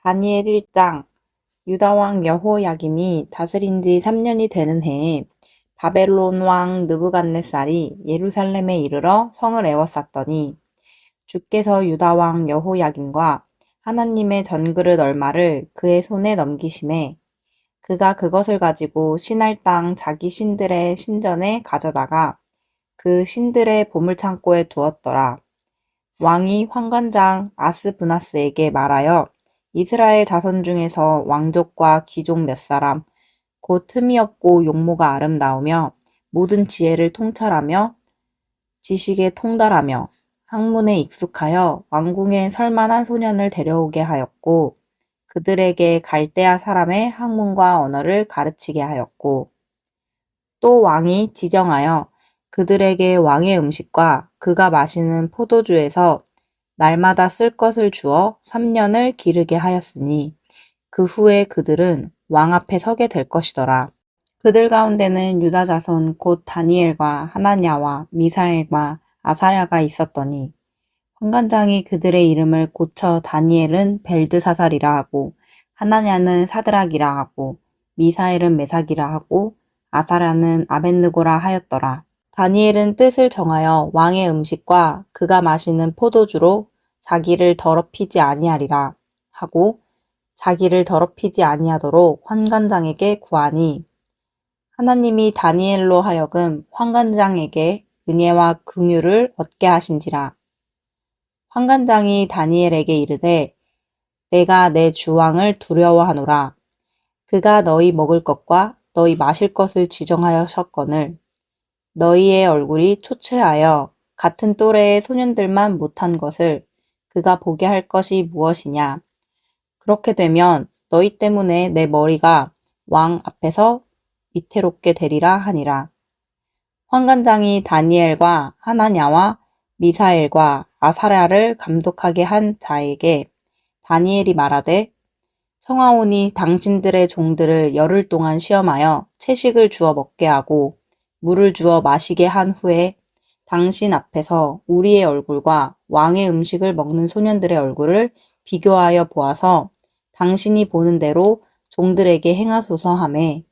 다니엘 1장. 유다왕 여호야김이 다스린 지 3년이 되는 해에 바벨론 왕 느부갓네살이 예루살렘에 이르러 성을 에워쌌더니 주께서 유다왕 여호야김과 하나님의 전그릇 얼마를 그의 손에 넘기심에 그가 그것을 가지고 신할 땅 자기 신들의 신전에 가져다가 그 신들의 보물창고에 두었더라. 왕이 환관장 아스브나스에게 말하여 이스라엘 자손 중에서 왕족과 귀족 몇 사람, 곧 흠이 없고 용모가 아름다우며 모든 지혜를 통찰하며 지식에 통달하며 학문에 익숙하여 왕궁에 설만한 소년을 데려오게 하였고 그들에게 갈대아 사람의 학문과 언어를 가르치게 하였고 또 왕이 지정하여 그들에게 왕의 음식과 그가 마시는 포도주에서 날마다 쓸 것을 주어 3년을 기르게 하였으니 그 후에 그들은 왕 앞에 서게 될 것이더라. 그들 가운데는 유다 자손 곧 다니엘과 하나냐와 미사엘과 아사랴가 있었더니 환관장이 그들의 이름을 고쳐 다니엘은 벨드사살이라 하고 하나냐는 사드락이라 하고 미사엘은 메삭이라 하고 아사랴는 아벳느고라 하였더라. 다니엘은 뜻을 정하여 왕의 음식과 그가 마시는 포도주로 자기를 더럽히지 아니하리라 하고 자기를 더럽히지 아니하도록 환관장에게 구하니 하나님이 다니엘로 하여금 환관장에게 은혜와 긍휼을 얻게 하신지라. 환관장이 다니엘에게 이르되 내가 내 주왕을 두려워하노라. 그가 너희 먹을 것과 너희 마실 것을 지정하였거늘 너희의 얼굴이 초췌하여 같은 또래의 소년들만 못한 것을 그가 보게 할 것이 무엇이냐. 그렇게 되면 너희 때문에 내 머리가 왕 앞에서 위태롭게 되리라 하니라. 환관장이 다니엘과 하나냐와 미사엘과 아사랴를 감독하게 한 자에게 다니엘이 말하되 청하오니 당신들의 종들을 열흘 동안 시험하여 채식을 주어 먹게 하고 물을 주어 마시게 한 후에 당신 앞에서 우리의 얼굴과 왕의 음식을 먹는 소년들의 얼굴을 비교하여 보아서 당신이 보는 대로 종들에게 행하소서 하매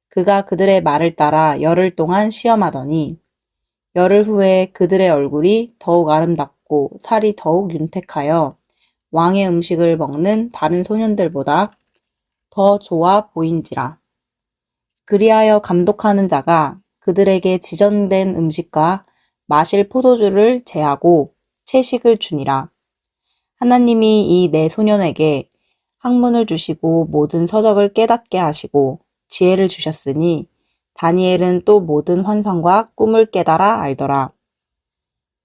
그가 그들의 말을 따라 열흘 동안 시험하더니 열흘 후에 그들의 얼굴이 더욱 아름답고 살이 더욱 윤택하여 왕의 음식을 먹는 다른 소년들보다 더 좋아 보인지라. 그리하여 감독하는 자가 그들에게 지정된 음식과 마실 포도주를 제하고 채식을 주니라. 하나님이 이 네 소년에게 학문을 주시고 모든 서적을 깨닫게 하시고 지혜를 주셨으니 다니엘은 또 모든 환상과 꿈을 깨달아 알더라.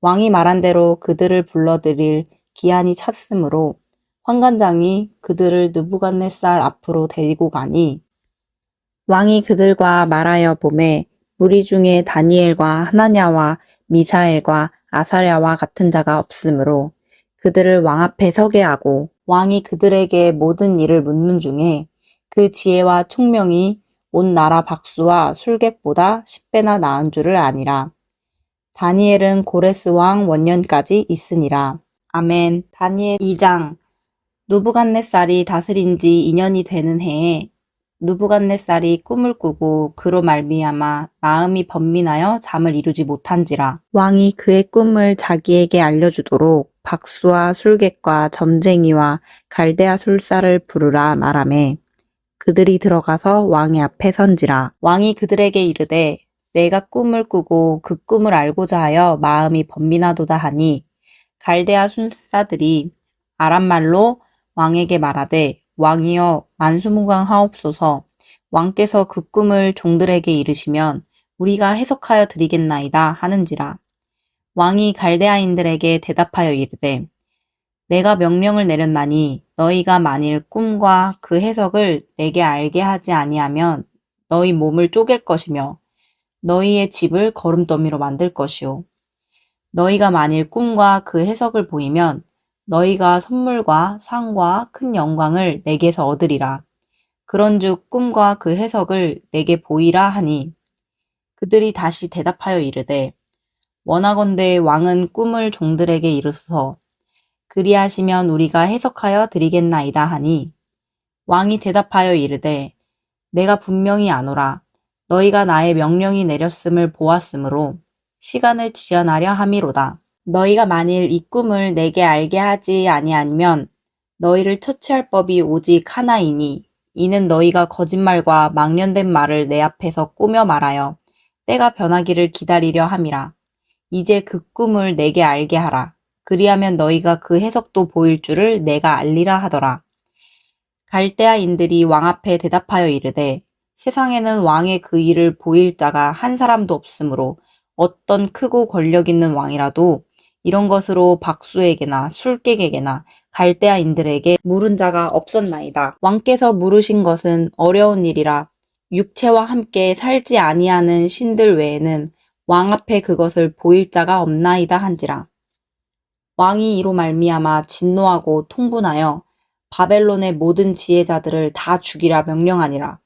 왕이 말한 대로 그들을 불러들일 기한이 찼으므로 환관장이 그들을 느부갓네살 앞으로 데리고 가니 왕이 그들과 말하여 보매 무리 중에 다니엘과 하나냐와 미사엘과 아사랴와 같은 자가 없으므로 그들을 왕 앞에 서게 하고 왕이 그들에게 모든 일을 묻는 중에 그 지혜와 총명이 온 나라 박수와 술객보다 10배나 나은 줄을 아니라. 다니엘은 고레스 왕 원년까지 있으니라. 아멘. 다니엘 2장. 느부갓네살이 다스린 지 2년이 되는 해에 느부갓네살이 꿈을 꾸고 그로 말미암아 마음이 번민하여 잠을 이루지 못한지라. 왕이 그의 꿈을 자기에게 알려주도록 박수와 술객과 점쟁이와 갈대아 술사를 부르라 말하매 그들이 들어가서 왕의 앞에 선지라. 왕이 그들에게 이르되 내가 꿈을 꾸고 그 꿈을 알고자 하여 마음이 번민하도다 하니 갈대아 술사들이 아람말로 왕에게 말하되 왕이여 만수무강하옵소서. 왕께서 그 꿈을 종들에게 이르시면 우리가 해석하여 드리겠나이다 하는지라. 왕이 갈대아인들에게 대답하여 이르되 내가 명령을 내렸나니 너희가 만일 꿈과 그 해석을 내게 알게 하지 아니하면 너희 몸을 쪼갤 것이며 너희의 집을 거름더미로 만들 것이요. 너희가 만일 꿈과 그 해석을 보이면 너희가 선물과 상과 큰 영광을 내게서 얻으리라. 그런즉 꿈과 그 해석을 내게 보이라 하니 그들이 다시 대답하여 이르되 원하건대 왕은 꿈을 종들에게 이르소서. 그리하시면 우리가 해석하여 드리겠나이다 하니 왕이 대답하여 이르되 내가 분명히 아노라. 너희가 나의 명령이 내렸음을 보았으므로 시간을 지연하려 함이로다. 너희가 만일 이 꿈을 내게 알게 하지 아니하면 너희를 처치할 법이 오직 하나이니 이는 너희가 거짓말과 망령된 말을 내 앞에서 꾸며 말하여 때가 변하기를 기다리려 함이라. 이제 그 꿈을 내게 알게 하라. 그리하면 너희가 그 해석도 보일 줄을 내가 알리라 하더라. 갈대아인들이 왕 앞에 대답하여 이르되 세상에는 왕의 그 일을 보일 자가 한 사람도 없으므로 어떤 크고 권력 있는 왕이라도 이런 것으로 박수에게나 술객에게나 갈대아인들에게 물은 자가 없었나이다. 왕께서 물으신 것은 어려운 일이라 육체와 함께 살지 아니하는 신들 외에는 왕 앞에 그것을 보일 자가 없나이다 한지라. 왕이 이로 말미암아 진노하고 통분하여 바벨론의 모든 지혜자들을 다 죽이라 명령하니라.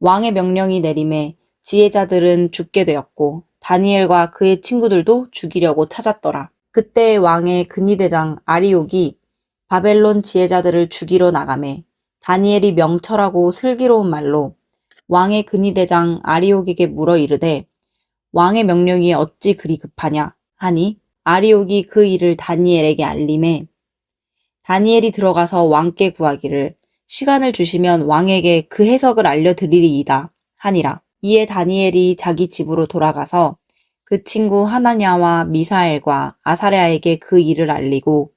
왕의 명령이 내림에 지혜자들은 죽게 되었고 다니엘과 그의 친구들도 죽이려고 찾았더라. 그때 왕의 근위대장 아리옥이 바벨론 지혜자들을 죽이러 나가매 다니엘이 명철하고 슬기로운 말로 왕의 근위대장 아리옥에게 물어 이르되 왕의 명령이 어찌 그리 급하냐 하니 아리옥이 그 일을 다니엘에게 알림해 다니엘이 들어가서 왕께 구하기를 시간을 주시면 왕에게 그 해석을 알려드리리이다 하니라. 이에 다니엘이 자기 집으로 돌아가서 그 친구 하나냐와 미사엘과 아사랴에게 그 일을 알리고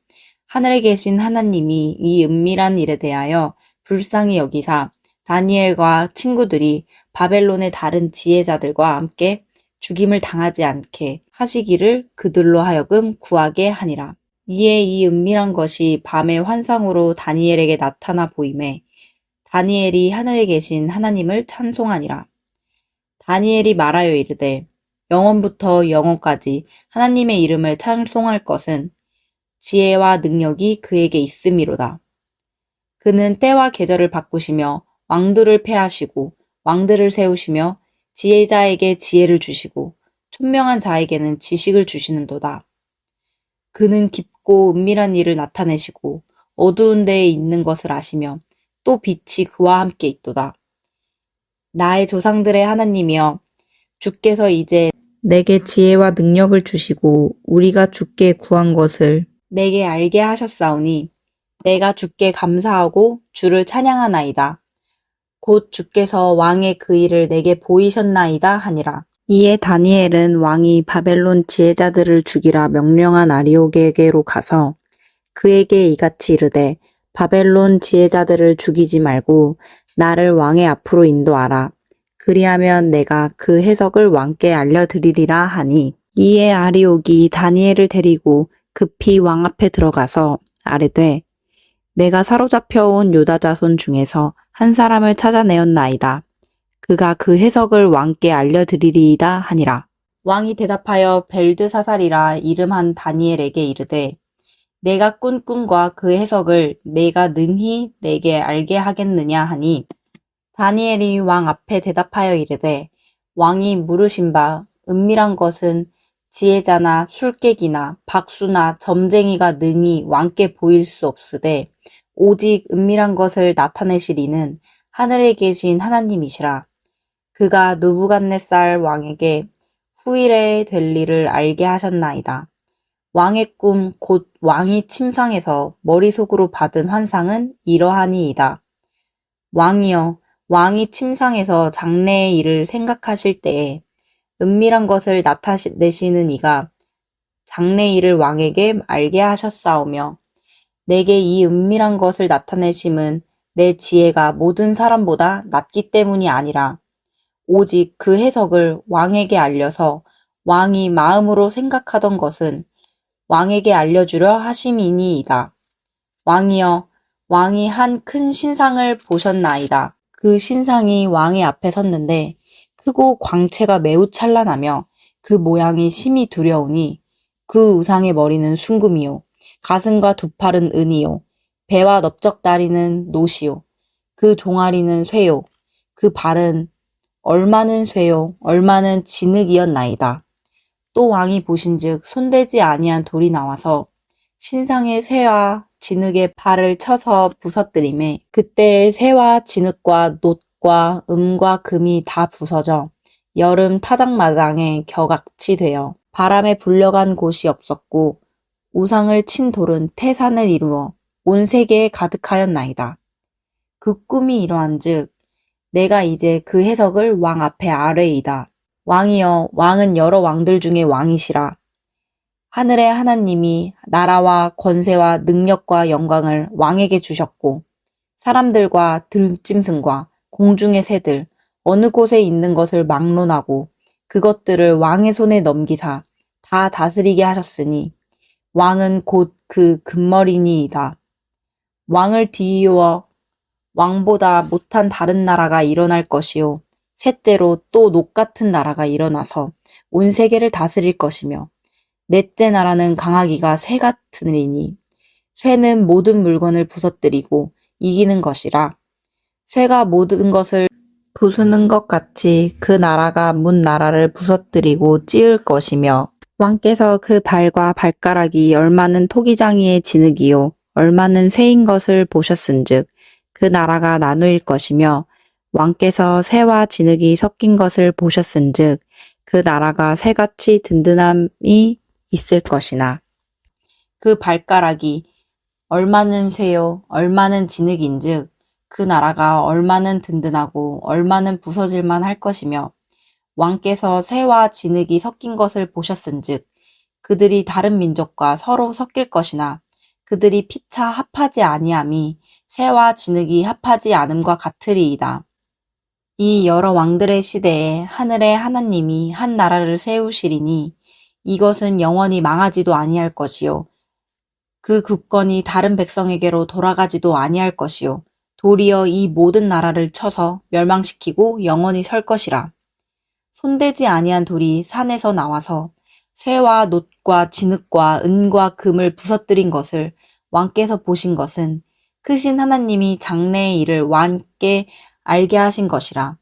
하늘에 계신 하나님이 이 은밀한 일에 대하여 불쌍히 여기사 다니엘과 친구들이 바벨론의 다른 지혜자들과 함께 죽임을 당하지 않게 하시기를 그들로 하여금 구하게 하니라. 이에 이 은밀한 것이 밤의 환상으로 다니엘에게 나타나 보임에 다니엘이 하늘에 계신 하나님을 찬송하니라. 다니엘이 말하여 이르되 영원부터 영원까지 하나님의 이름을 찬송할 것은 지혜와 능력이 그에게 있음이로다. 그는 때와 계절을 바꾸시며 왕들을 패하시고 왕들을 세우시며 지혜자에게 지혜를 주시고 총명한 자에게는 지식을 주시는도다. 그는 깊고 은밀한 일을 나타내시고 어두운 데에 있는 것을 아시며 또 빛이 그와 함께 있도다. 나의 조상들의 하나님이여 주께서 이제 내게 지혜와 능력을 주시고 우리가 주께 구한 것을 내게 알게 하셨사오니 내가 주께 감사하고 주를 찬양하나이다. 곧 주께서 왕의 그 일을 내게 보이셨나이다 하니라. 이에 다니엘은 왕이 바벨론 지혜자들을 죽이라 명령한 아리옥에게로 가서 그에게 이같이 이르되 바벨론 지혜자들을 죽이지 말고 나를 왕의 앞으로 인도하라. 그리하면 내가 그 해석을 왕께 알려드리리라 하니 이에 아리옥이 다니엘을 데리고 급히 왕 앞에 들어가서 아뢰되 내가 사로잡혀온 유다 자손 중에서 한 사람을 찾아내었나이다. 그가 그 해석을 왕께 알려드리리이다 하니라. 왕이 대답하여 벨드사살이라 이름한 다니엘에게 이르되 내가 꾼 꿈과 그 해석을 내가 능히 내게 알게 하겠느냐 하니 다니엘이 왕 앞에 대답하여 이르되 왕이 물으신 바 은밀한 것은 지혜자나 술객이나 박수나 점쟁이가 능히 왕께 보일 수 없으되 오직 은밀한 것을 나타내실 이는 하늘에 계신 하나님이시라. 그가 느부갓네살 왕에게 후일에 될 일을 알게 하셨나이다. 왕의 꿈 곧 왕이 침상에서 머릿속으로 받은 환상은 이러하니이다. 왕이여 왕이 침상에서 장래의 일을 생각하실 때에 은밀한 것을 나타내시는 이가 장래 일을 왕에게 알게 하셨사오며 내게 이 은밀한 것을 나타내심은 내 지혜가 모든 사람보다 낮기 때문이 아니라 오직 그 해석을 왕에게 알려서 왕이 마음으로 생각하던 것은 왕에게 알려주려 하심이니이다. 왕이여 왕이 한 큰 신상을 보셨나이다. 그 신상이 왕의 앞에 섰는데 크고 광채가 매우 찬란하며 그 모양이 심히 두려우니 그 우상의 머리는 순금이요 가슴과 두 팔은 은이요 배와 넓적다리는 노시요 그 종아리는 쇠요 그 발은 얼마는 쇠요 얼마는 진흙이었나이다. 또 왕이 보신즉 손대지 아니한 돌이 나와서 신상의 새와 진흙에 발을 쳐서 부서뜨리매 그때의 새와 진흙과 놋과 음과 금이 다 부서져 여름 타작마당에 격악치 되어 바람에 불려간 곳이 없었고 우상을 친 돌은 태산을 이루어 온 세계에 가득하였나이다. 그 꿈이 이러한즉 내가 이제 그 해석을 왕 앞에 아뢰이다. 왕이여, 왕은 여러 왕들 중에 왕이시라. 하늘의 하나님이 나라와 권세와 능력과 영광을 왕에게 주셨고 사람들과 들짐승과 공중의 새들 어느 곳에 있는 것을 막론하고 그것들을 왕의 손에 넘기사 다 다스리게 하셨으니 왕은 곧 그 금머리니이다. 왕을 뒤이어 왕보다 못한 다른 나라가 일어날 것이요 셋째로 또 녹 같은 나라가 일어나서 온 세계를 다스릴 것이며 넷째 나라는 강하기가 새 같으리니 쇠는 모든 물건을 부서뜨리고 이기는 것이라. 쇠가 모든 것을 부수는 것 같이 그 나라가 문 나라를 부서뜨리고 찌을 것이며 왕께서 그 발과 발가락이 얼마는 토기장이의 진흙이요 얼마는 쇠인 것을 보셨은즉 그 나라가 나누일 것이며 왕께서 쇠와 진흙이 섞인 것을 보셨은즉 그 나라가 쇠같이 든든함이 있을 것이나 그 발가락이 얼마는 쇠요 얼마는 진흙인즉 그 나라가 얼마는 든든하고 얼마는 부서질만 할 것이며 왕께서 쇠와 진흙이 섞인 것을 보셨은즉 그들이 다른 민족과 서로 섞일 것이나 그들이 피차 합하지 아니함이 쇠와 진흙이 합하지 않음과 같으리이다. 이 여러 왕들의 시대에 하늘의 하나님이 한 나라를 세우시리니 이것은 영원히 망하지도 아니할 것이요 그 국권이 다른 백성에게로 돌아가지도 아니할 것이요 도리어 이 모든 나라를 쳐서 멸망시키고 영원히 설 것이라. 손대지 아니한 돌이 산에서 나와서 쇠와 놋과 진흙과 은과 금을 부서뜨린 것을 왕께서 보신 것은 크신 하나님이 장래의 일을 왕께 알게 하신 것이라.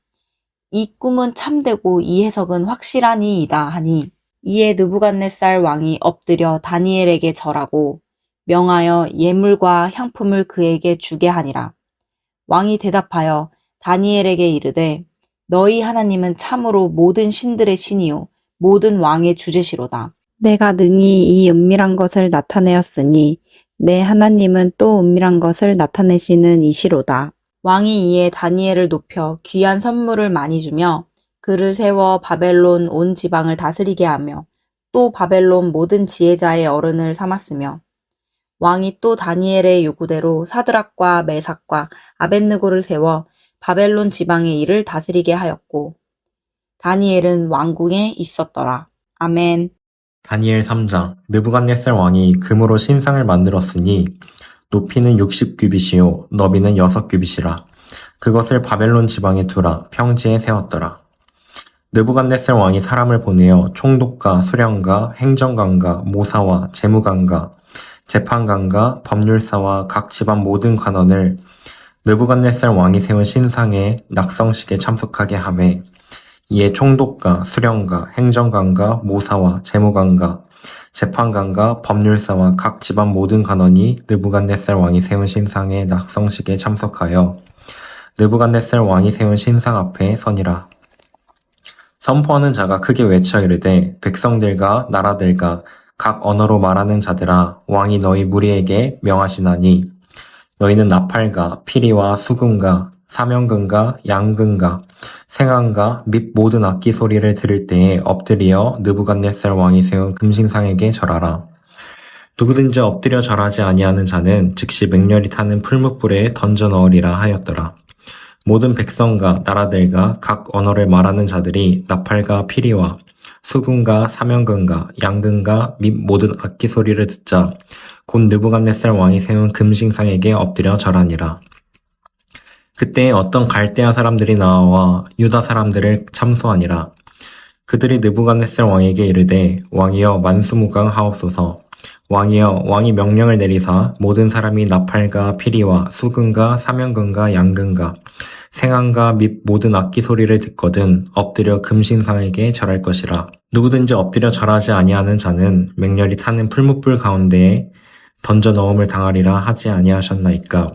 이 꿈은 참되고 이 해석은 확실하니이다 하니 이에 느부갓네살 왕이 엎드려 다니엘에게 절하고 명하여 예물과 향품을 그에게 주게 하니라. 왕이 대답하여 다니엘에게 이르되 너희 하나님은 참으로 모든 신들의 신이요 모든 왕의 주제시로다. 내가 능히 이 은밀한 것을 나타내었으니 내 하나님은 또 은밀한 것을 나타내시는 이시로다. 왕이 이에 다니엘을 높여 귀한 선물을 많이 주며 그를 세워 바벨론 온 지방을 다스리게 하며 또 바벨론 모든 지혜자의 어른을 삼았으며 왕이 또 다니엘의 요구대로 사드락과 메삭과 아벳느고를 세워 바벨론 지방의 일을 다스리게 하였고 다니엘은 왕궁에 있었더라. 아멘. 다니엘 3장. 느부갓네살 왕이 금으로 신상을 만들었으니 높이는 60규빗이요 너비는 6규빗이라. 그것을 바벨론 지방에 두라. 평지에 세웠더라. 느부갓네살 왕이 사람을 보내어 총독과 수령과 행정관과 모사와 재무관과 재판관과 법률사와 각 지방 모든 관원을 느부갓네살 왕이 세운 신상의 낙성식에 참석하게 하매 이에 총독과 수령과 행정관과 모사와 재무관과 재판관과 법률사와 각 지방 모든 관원이 느부갓네살 왕이 세운 신상의 낙성식에 참석하여 느부갓네살 왕이 세운 신상 앞에 서니라. 선포하는 자가 크게 외쳐 이르되 백성들과 나라들과 각 언어로 말하는 자들아 왕이 너희 무리에게 명하시나니 너희는 나팔과 피리와 수금과 사명금과 양금과 생황과 및 모든 악기 소리를 들을 때에 엎드려 느부갓네살 왕이 세운 금신상에게 절하라. 누구든지 엎드려 절하지 아니하는 자는 즉시 맹렬히 타는 풀무불에 던져 넣으리라 하였더라. 모든 백성과 나라들과 각 언어를 말하는 자들이 나팔과 피리와 수금과 사명금과 양금과 및 모든 악기 소리를 듣자 곧 느부갓네살 왕이 세운 금신상에게 엎드려 절하니라. 그때 어떤 갈대아 사람들이 나와 유다 사람들을 참소하니라. 그들이 느부갓네살 왕에게 이르되 왕이여 만수무강하옵소서. 왕이여 왕이 명령을 내리사 모든 사람이 나팔과 피리와 수금과 사명금과 양금과 생황과 및 모든 악기 소리를 듣거든 엎드려 금신상에게 절할 것이라. 누구든지 엎드려 절하지 아니하는 자는 맹렬히 타는 풀무불 가운데에 던져 넣음을 당하리라 하지 아니하셨나이까.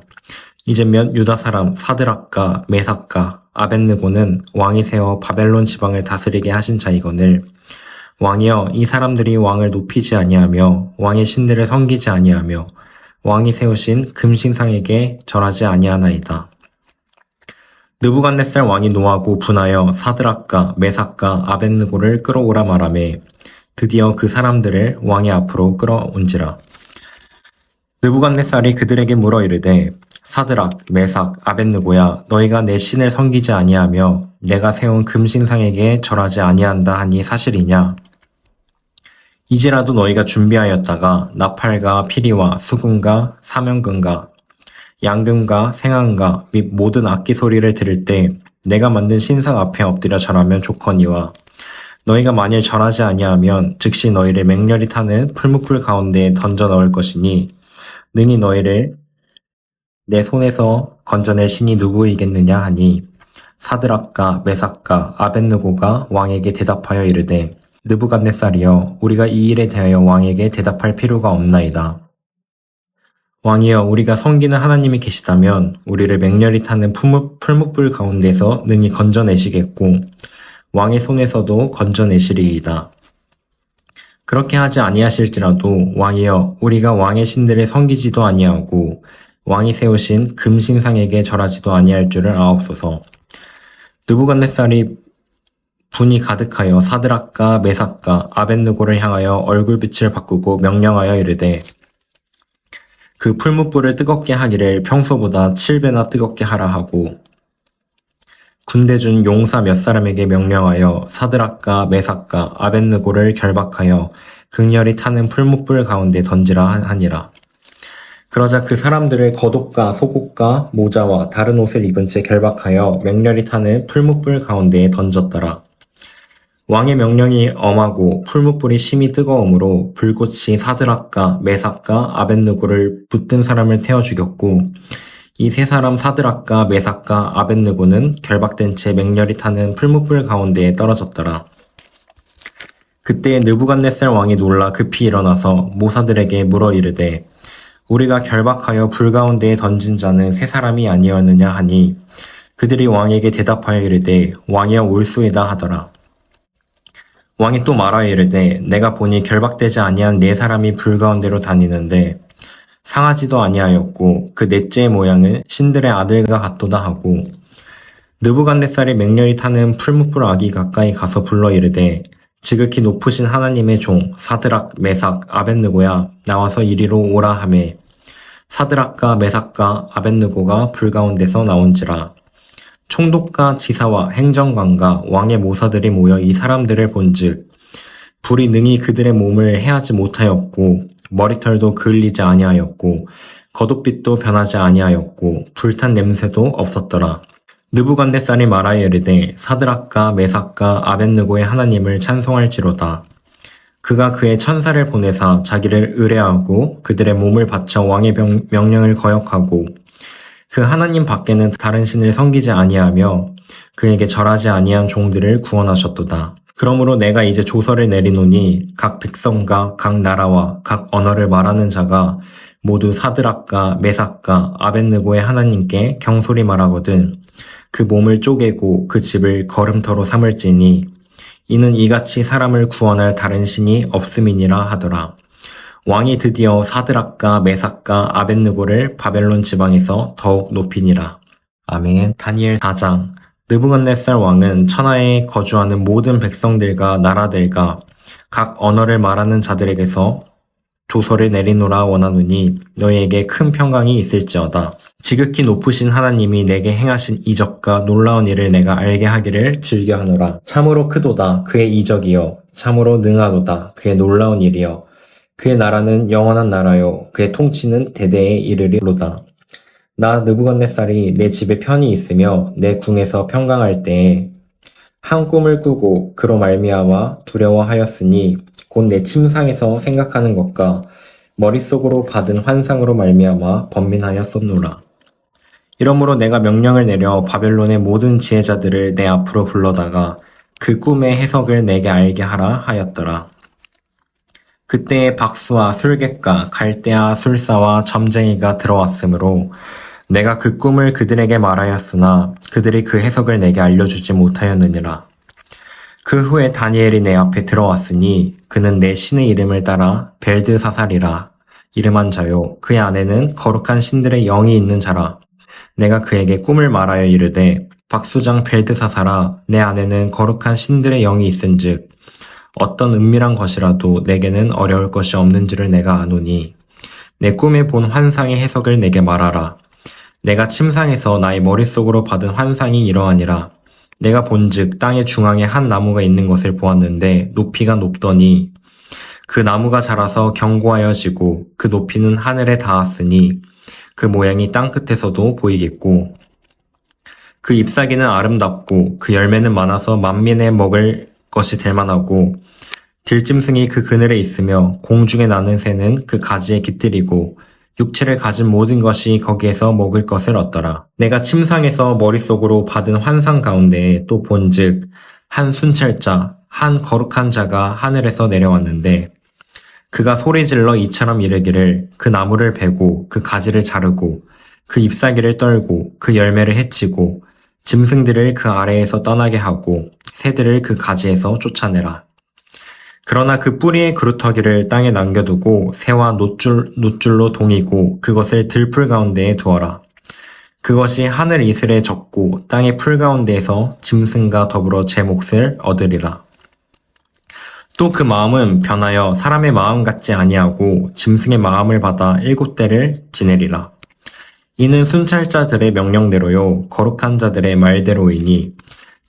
이제면 유다 사람 사드락과 메삭과 아벳느고는 왕이 세워 바벨론 지방을 다스리게 하신 자이거늘 왕이여 이 사람들이 왕을 높이지 아니하며 왕의 신들을 섬기지 아니하며 왕이 세우신 금신상에게 절하지 아니하나이다. 느부갓네살 왕이 노하고 분하여 사드락과 메삭과 아벳느고를 끌어오라 말하매 드디어 그 사람들을 왕의 앞으로 끌어온지라. 느부갓네살이 그들에게 물어 이르되 사드락, 메삭, 아벳느고야 너희가 내 신을 섬기지 아니하며 내가 세운 금신상에게 절하지 아니한다 하니 사실이냐? 이제라도 너희가 준비하였다가 나팔과 피리와 수금과 사면금과 양금과 생황과 및 모든 악기 소리를 들을 때 내가 만든 신상 앞에 엎드려 절하면 좋거니와 너희가 만일 절하지 아니하면 즉시 너희를 맹렬히 타는 풀무불 가운데에 던져 넣을 것이니 능히 너희를 내 손에서 건져낼 신이 누구이겠느냐 하니 사드락과 메삭과 아벳느고가 왕에게 대답하여 이르되 느부갓네살이여 우리가 이 일에 대하여 왕에게 대답할 필요가 없나이다. 왕이여 우리가 섬기는 하나님이 계시다면 우리를 맹렬히 타는 풀무불 가운데서 능히 건져내시겠고 왕의 손에서도 건져내시리이다. 그렇게 하지 아니하실지라도 왕이여 우리가 왕의 신들을 섬기지도 아니하고 왕이 세우신 금신상에게 절하지도 아니할 줄을 아옵소서. 느부갓네살이 분이 가득하여 사드락과 메삭과 아벳느고를 향하여 얼굴빛을 바꾸고 명령하여 이르되 그 풀무불을 뜨겁게 하기를 평소보다 7배나 뜨겁게 하라 하고 군대 중 용사 몇 사람에게 명령하여 사드락과 메삭과 아벳느고를 결박하여 극렬히 타는 풀무불 가운데 던지라 하니라. 그러자 그 사람들을 겉옷과 속옷과 모자와 다른 옷을 입은 채 결박하여 맹렬히 타는 풀무불 가운데에 던졌더라. 왕의 명령이 엄하고 풀무불이 심히 뜨거우므로 불꽃이 사드락과 메삭과 아벳느고를 붙든 사람을 태워 죽였고 이 세 사람 사드락과 메삭과 아벳느고는 결박된 채 맹렬히 타는 풀무불 가운데에 떨어졌더라. 그때 느부갓네살 왕이 놀라 급히 일어나서 모사들에게 물어 이르되 우리가 결박하여 불 가운데에 던진 자는 세 사람이 아니었느냐 하니 그들이 왕에게 대답하여 이르되 왕이여 올소이다 하더라. 왕이 또 말하여 이르되 내가 보니 결박되지 아니한 네 사람이 불 가운데로 다니는데 상하지도 아니하였고 그 넷째의 모양은 신들의 아들과 같도다 하고 느부갓네살이 맹렬히 타는 풀무불 아기 가까이 가서 불러 이르되 지극히 높으신 하나님의 종 사드락 메삭 아벳느고야 나와서 이리로 오라 하매 사드락과 메삭과 아벳느고가 불 가운데서 나온지라. 총독과 지사와 행정관과 왕의 모사들이 모여 이 사람들을 본즉 불이 능히 그들의 몸을 해하지 못하였고 머리털도 그을리지 아니하였고 겉옷빛도 변하지 아니하였고 불탄 냄새도 없었더라. 느부갓네살이 말하여 이르되 사드락과 메삭과 아벳느고의 하나님을 찬송할지로다. 그가 그의 천사를 보내사 자기를 의뢰하고 그들의 몸을 바쳐 왕의 명령을 거역하고 그 하나님 밖에는 다른 신을 섬기지 아니하며 그에게 절하지 아니한 종들을 구원하셨도다. 그러므로 내가 이제 조서를 내리노니 각 백성과 각 나라와 각 언어를 말하는 자가 모두 사드락과 메삭과 아벳느고의 하나님께 경솔히 말하거든 그 몸을 쪼개고 그 집을 걸음터로 삼을지니 이는 이같이 사람을 구원할 다른 신이 없음이니라 하더라. 왕이 드디어 사드락과 메삭과 아벳느고를 바벨론 지방에서 더욱 높이니라. 아멘. 다니엘 4장. 느부갓네살 왕은 천하에 거주하는 모든 백성들과 나라들과 각 언어를 말하는 자들에게서 조서를 내리노라 원하노니 너희에게 큰 평강이 있을지어다. 지극히 높으신 하나님이 내게 행하신 이적과 놀라운 일을 내가 알게 하기를 즐겨하노라. 참으로 크도다 그의 이적이여 참으로 능하도다 그의 놀라운 일이여 그의 나라는 영원한 나라요 그의 통치는 대대에 이르리로다. 나 느부갓네살이 내 집에 편히 있으며 내 궁에서 평강할 때에 한 꿈을 꾸고 그로 말미암아 두려워하였으니 곧 내 침상에서 생각하는 것과 머릿속으로 받은 환상으로 말미암아 번민하였었노라. 이러므로 내가 명령을 내려 바벨론의 모든 지혜자들을 내 앞으로 불러다가 그 꿈의 해석을 내게 알게 하라 하였더라. 그때에 박수와 술객과 갈대아 술사와 점쟁이가 들어왔으므로 내가 그 꿈을 그들에게 말하였으나 그들이 그 해석을 내게 알려주지 못하였느니라. 그 후에 다니엘이 내 앞에 들어왔으니 그는 내 신의 이름을 따라 벨드사살이라 이름한 자요. 그의 안에는 거룩한 신들의 영이 있는 자라. 내가 그에게 꿈을 말하여 이르되 박수장 벨드사살아, 내 안에는 거룩한 신들의 영이 있은즉 어떤 은밀한 것이라도 내게는 어려울 것이 없는지를 내가 아노니 내 꿈에 본 환상의 해석을 내게 말하라. 내가 침상에서 나의 머릿속으로 받은 환상이 이러하니라. 내가 본즉 땅의 중앙에 한 나무가 있는 것을 보았는데 높이가 높더니 그 나무가 자라서 견고하여지고 그 높이는 하늘에 닿았으니 그 모양이 땅 끝에서도 보이겠고 그 잎사귀는 아름답고 그 열매는 많아서 만민에 먹을 것이 될 만하고 들짐승이 그 그늘에 있으며 공중에 나는 새는 그 가지에 깃들이고 육체를 가진 모든 것이 거기에서 먹을 것을 얻더라. 내가 침상에서 머릿속으로 받은 환상 가운데 또 본즉 한 순찰자, 한 거룩한 자가 하늘에서 내려왔는데 그가 소리질러 이처럼 이르기를 그 나무를 베고 그 가지를 자르고 그 잎사귀를 떨고 그 열매를 해치고 짐승들을 그 아래에서 떠나게 하고 새들을 그 가지에서 쫓아내라. 그러나 그 뿌리의 그루터기를 땅에 남겨두고 새와 노줄로 동이고 그것을 들풀 가운데에 두어라. 그것이 하늘 이슬에 젖고 땅의 풀 가운데에서 짐승과 더불어 제 몫을 얻으리라. 또 그 마음은 변하여 사람의 마음 같지 아니하고 짐승의 마음을 받아 7대를 지내리라. 이는 순찰자들의 명령대로요 거룩한 자들의 말대로이니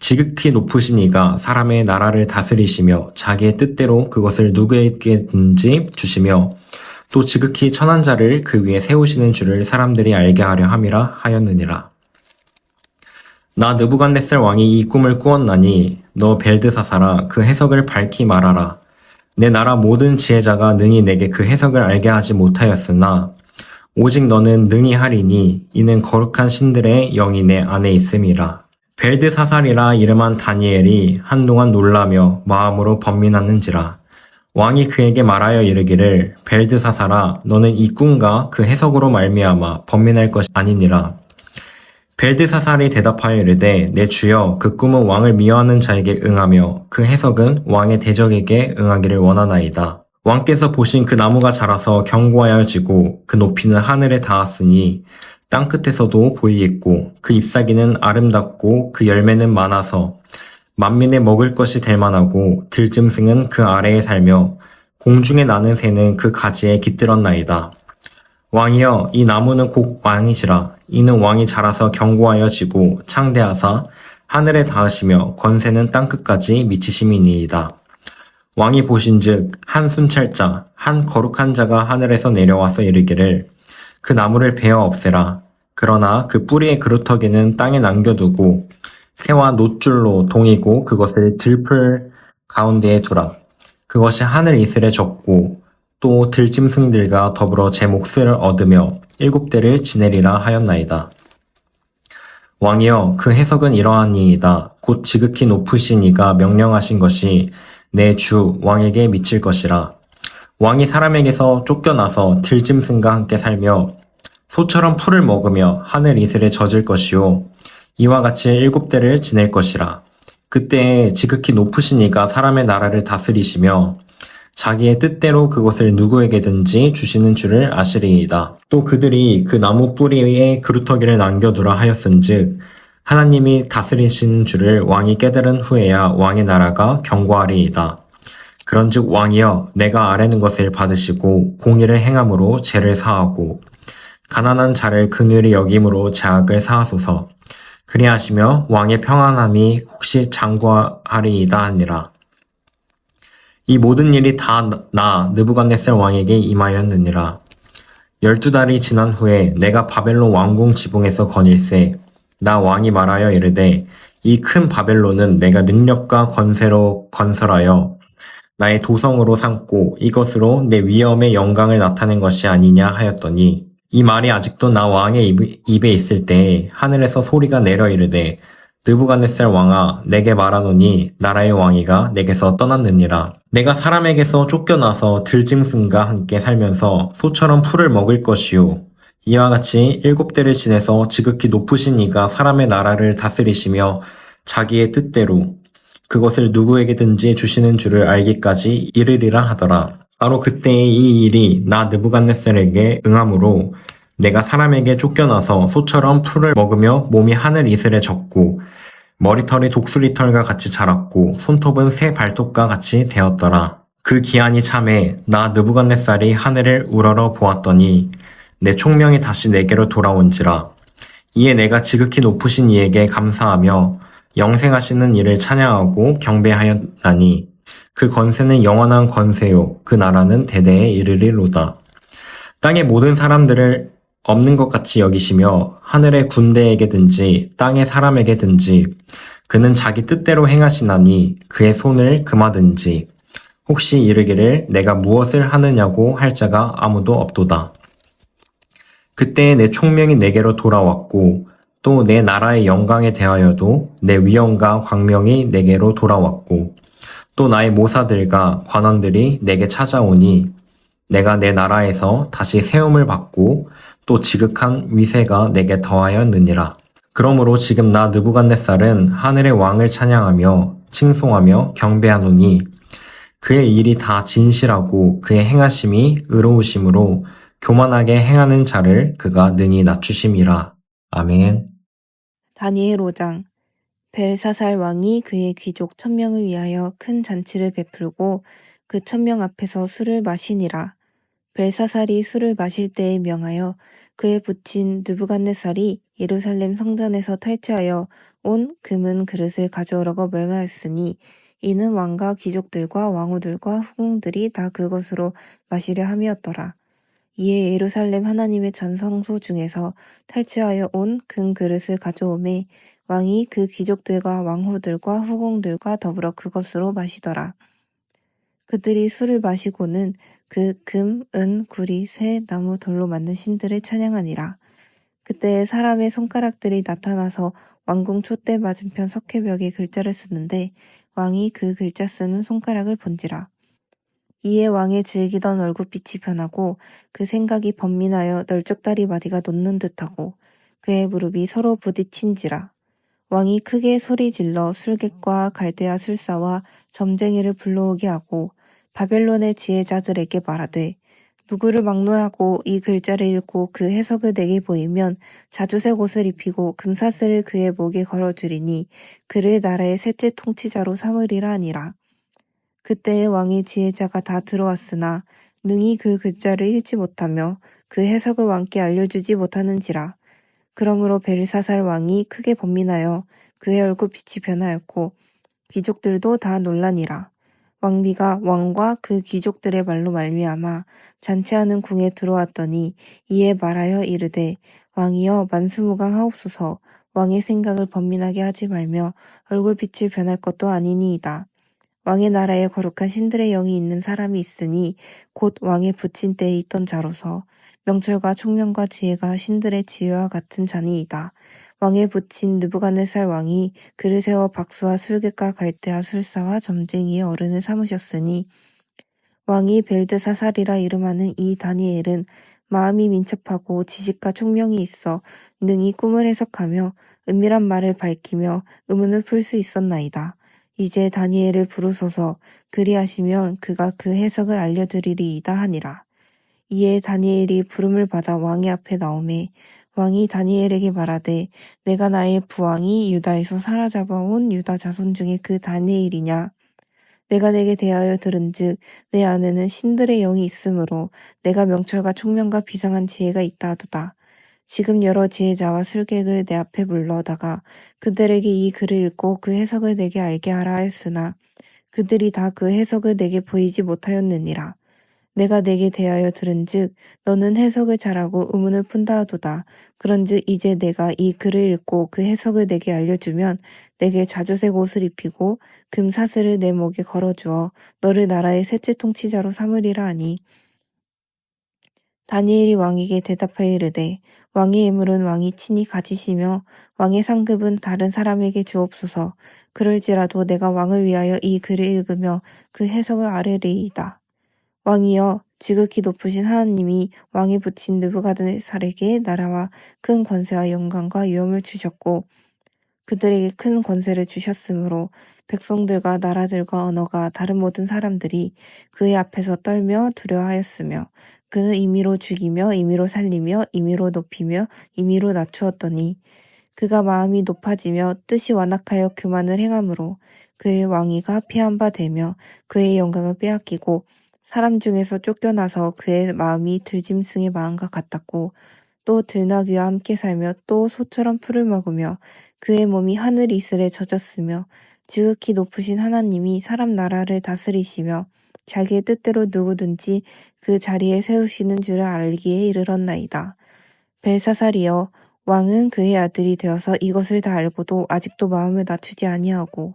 지극히 높으신 이가 사람의 나라를 다스리시며 자기의 뜻대로 그것을 누구에게든지 주시며 또 지극히 천한 자를 그 위에 세우시는 줄을 사람들이 알게 하려 함이라 하였느니라. 나 느부갓네살 왕이 이 꿈을 꾸었나니 너 벨드사살아 그 해석을 밝히 말하라. 내 나라 모든 지혜자가 능히 내게 그 해석을 알게 하지 못하였으나 오직 너는 능히 하리니 이는 거룩한 신들의 영이 내 안에 있음이라. 벨드사살이라 이름한 다니엘이 한동안 놀라며 마음으로 번민하는지라. 왕이 그에게 말하여 이르기를 벨드사살아 너는 이 꿈과 그 해석으로 말미암아 번민할 것이 아니니라. 벨드사살이 대답하여 이르되 내 주여 그 꿈은 왕을 미워하는 자에게 응하며 그 해석은 왕의 대적에게 응하기를 원하나이다. 왕께서 보신 그 나무가 자라서 견고하여지고 그 높이는 하늘에 닿았으니 땅 끝에서도 보이겠고 그 잎사귀는 아름답고 그 열매는 많아서 만민에 먹을 것이 될 만하고 들짐승은 그 아래에 살며 공중에 나는 새는 그 가지에 깃들었나이다. 왕이여 이 나무는 곧 왕이시라. 이는 왕이 자라서 견고하여지고 창대하사 하늘에 닿으시며 권세는 땅끝까지 미치심이니이다. 왕이 보신즉 한 순찰자 한 거룩한 자가 하늘에서 내려와서 이르기를 그 나무를 베어 없애라. 그러나 그 뿌리의 그루터기는 땅에 남겨두고 새와 노줄로 동이고 그것을 들풀 가운데에 두라. 그것이 하늘 이슬에 젖고 또 들짐승들과 더불어 제 몫을 얻으며 7대를 지내리라 하였나이다. 왕이여 그 해석은 이러하니이다. 곧 지극히 높으신 이가 명령하신 것이 내 주 왕에게 미칠 것이라. 왕이 사람에게서 쫓겨나서 들짐승과 함께 살며 소처럼 풀을 먹으며 하늘 이슬에 젖을 것이요 이와 같이 7대를 지낼 것이라. 그때에 지극히 높으신 이가 사람의 나라를 다스리시며 자기의 뜻대로 그것을 누구에게든지 주시는 줄을 아시리이다. 또 그들이 그 나무 뿌리에 그루터기를 남겨두라 하였은즉 하나님이 다스리시는 줄을 왕이 깨달은 후에야 왕의 나라가 견고하리이다. 그런즉 왕이여 내가 아뢰는 것을 받으시고 공의를 행함으로 죄를 사하고 가난한 자를 긍휼히 여김으로 죄악을 사하소서. 그리하시며 왕의 평안함이 혹시 장구하리이다 하니라. 이 모든 일이 다 나 느부갓네살 왕에게 임하였느니라. 12달이 지난 후에 내가 바벨론 왕궁 지붕에서 거닐세 나 왕이 말하여 이르되 이 큰 바벨론은 내가 능력과 권세로 건설하여 나의 도성으로 삼고 이것으로 내 위엄의 영광을 나타낸 것이 아니냐 하였더니 이 말이 아직도 나 왕의 입에 있을 때에 하늘에서 소리가 내려 이르되 느부갓네살 왕아, 내게 말하노니 나라의 왕위가 내게서 떠났느니라. 내가 사람에게서 쫓겨나서 들짐승과 함께 살면서 소처럼 풀을 먹을 것이요. 이와 같이 7대를 지내서 지극히 높으신 이가 사람의 나라를 다스리시며 자기의 뜻대로 그것을 누구에게든지 주시는 줄을 알기까지 이르리라 하더라. 바로 그때의 이 일이 나 느부갓네살에게 응함으로 내가 사람에게 쫓겨나서 소처럼 풀을 먹으며 몸이 하늘 이슬에 젖고 머리털이 독수리털과 같이 자랐고 손톱은 새 발톱과 같이 되었더라. 그 기한이 참에 나 느부갓네살이 하늘을 우러러 보았더니 내 총명이 다시 내게로 돌아온지라. 이에 내가 지극히 높으신 이에게 감사하며 영생하시는 이를 찬양하고 경배하였나니 그 권세는 영원한 권세요 그 나라는 대대에 이르리로다. 땅의 모든 사람들을 없는 것 같이 여기시며 하늘의 군대에게든지 땅의 사람에게든지 그는 자기 뜻대로 행하시나니 그의 손을 금하든지 혹시 이르기를 내가 무엇을 하느냐고 할 자가 아무도 없도다. 그때에 내 총명이 내게로 돌아왔고 또 내 나라의 영광에 대하여도 내 위엄과 광명이 내게로 돌아왔고 또 나의 모사들과 관원들이 내게 찾아오니 내가 내 나라에서 다시 세움을 받고 또 지극한 위세가 내게 더하였느니라. 그러므로 지금 나 느부갓네살은 하늘의 왕을 찬양하며 칭송하며 경배하노니 그의 일이 다 진실하고 그의 행하심이 의로우심으로 교만하게 행하는 자를 그가 능히 낮추심이라. 아멘. 다니엘 5장. 벨사살 왕이 그의 귀족 1000명을 위하여 큰 잔치를 베풀고 그 1000명 앞에서 술을 마시니라. 벨사살이 술을 마실 때에 명하여 그의 부친 느부갓네살이 예루살렘 성전에서 탈취하여 온 금은 그릇을 가져오라고 명하였으니 이는 왕과 귀족들과 왕후들과 후궁들이 다 그것으로 마시려 함이었더라. 이에 예루살렘 하나님의 전성소 중에서 탈취하여 온 금 그릇을 가져오매 왕이 그 귀족들과 왕후들과 후궁들과 더불어 그것으로 마시더라. 그들이 술을 마시고는 그 금, 은, 구리, 쇠, 나무, 돌로 만든 신들을 찬양하니라. 그때 사람의 손가락들이 나타나서 왕궁 촛대 맞은편 석회벽에 글자를 쓰는데 왕이 그 글자 쓰는 손가락을 본지라. 이에 왕의 즐기던 얼굴빛이 변하고 그 생각이 번민하여 널쩍다리 마디가 놓는 듯하고 그의 무릎이 서로 부딪힌지라. 왕이 크게 소리질러 술객과 갈대아 술사와 점쟁이를 불러오게 하고 바벨론의 지혜자들에게 말하되 누구를 막론하고 이 글자를 읽고 그 해석을 내게 보이면 자주색 옷을 입히고 금사슬을 그의 목에 걸어주리니 그를 나라의 셋째 통치자로 삼으리라 하니라. 그때의 왕의 지혜자가 다 들어왔으나 능히 그 글자를 읽지 못하며 그 해석을 왕께 알려주지 못하는지라. 그러므로 벨사살 왕이 크게 번민하여 그의 얼굴빛이 변하였고 귀족들도 다 놀라니라. 왕비가 왕과 그 귀족들의 말로 말미암아 잔치하는 궁에 들어왔더니 이에 말하여 이르되 왕이여 만수무강하옵소서. 왕의 생각을 번민하게 하지 말며 얼굴빛을 변할 것도 아니니이다. 왕의 나라에 거룩한 신들의 영이 있는 사람이 있으니 곧 왕의 부친 때에 있던 자로서 명철과 총명과 지혜가 신들의 지혜와 같은 자니이다. 왕의 부친 느부갓네살 왕이 그를 세워 박수와 술객과 갈대와 술사와 점쟁이의 어른을 삼으셨으니 왕이 벨드사살이라 이름하는 이 다니엘은 마음이 민첩하고 지식과 총명이 있어 능히 꿈을 해석하며 은밀한 말을 밝히며 의문을 풀 수 있었나이다. 이제 다니엘을 부르소서. 그리하시면 그가 그 해석을 알려드리리이다 하니라. 이에 다니엘이 부름을 받아 왕의 앞에 나오매 왕이 다니엘에게 말하되 내가 나의 부왕이 유다에서 사로잡아온 유다 자손 중에 그 다니엘이냐. 내가 내게 대하여 들은즉 내 안에는 신들의 영이 있으므로 내가 명철과 총명과 비상한 지혜가 있다 하도다. 지금 여러 지혜자와 술객을 내 앞에 불러다가 그들에게 이 글을 읽고 그 해석을 내게 알게 하라 하였으나 그들이 다 그 해석을 내게 보이지 못하였느니라. 내가 내게 대하여 들은즉 너는 해석을 잘하고 의문을 푼다 하도다. 그런즉 이제 내가 이 글을 읽고 그 해석을 내게 알려주면 내게 자주색 옷을 입히고 금 사슬을 내 목에 걸어주어 너를 나라의 셋째 통치자로 삼으리라 하니 다니엘이 왕에게 대답하여 이르되 왕의 예물은 왕이 친히 가지시며 왕의 상급은 다른 사람에게 주옵소서. 그럴지라도 내가 왕을 위하여 이 글을 읽으며 그 해석을 아뢰리이다. 왕이여 지극히 높으신 하나님이 왕에 붙인 느부갓네살에게 나라와 큰 권세와 영광과 위엄을 주셨고 그들에게 큰 권세를 주셨으므로 백성들과 나라들과 언어가 다른 모든 사람들이 그의 앞에서 떨며 두려워하였으며 그는 임의로 죽이며 임의로 살리며 임의로 높이며 임의로 낮추었더니 그가 마음이 높아지며 뜻이 완악하여 교만을 행함으로 그의 왕위가 피한 바 되며 그의 영광을 빼앗기고 사람 중에서 쫓겨나서 그의 마음이 들짐승의 마음과 같았고 또 들나귀와 함께 살며 또 소처럼 풀을 먹으며 그의 몸이 하늘 이슬에 젖었으며 지극히 높으신 하나님이 사람 나라를 다스리시며 자기의 뜻대로 누구든지 그 자리에 세우시는 줄을 알기에 이르렀나이다. 벨사살이여 왕은 그의 아들이 되어서 이것을 다 알고도 아직도 마음을 낮추지 아니하고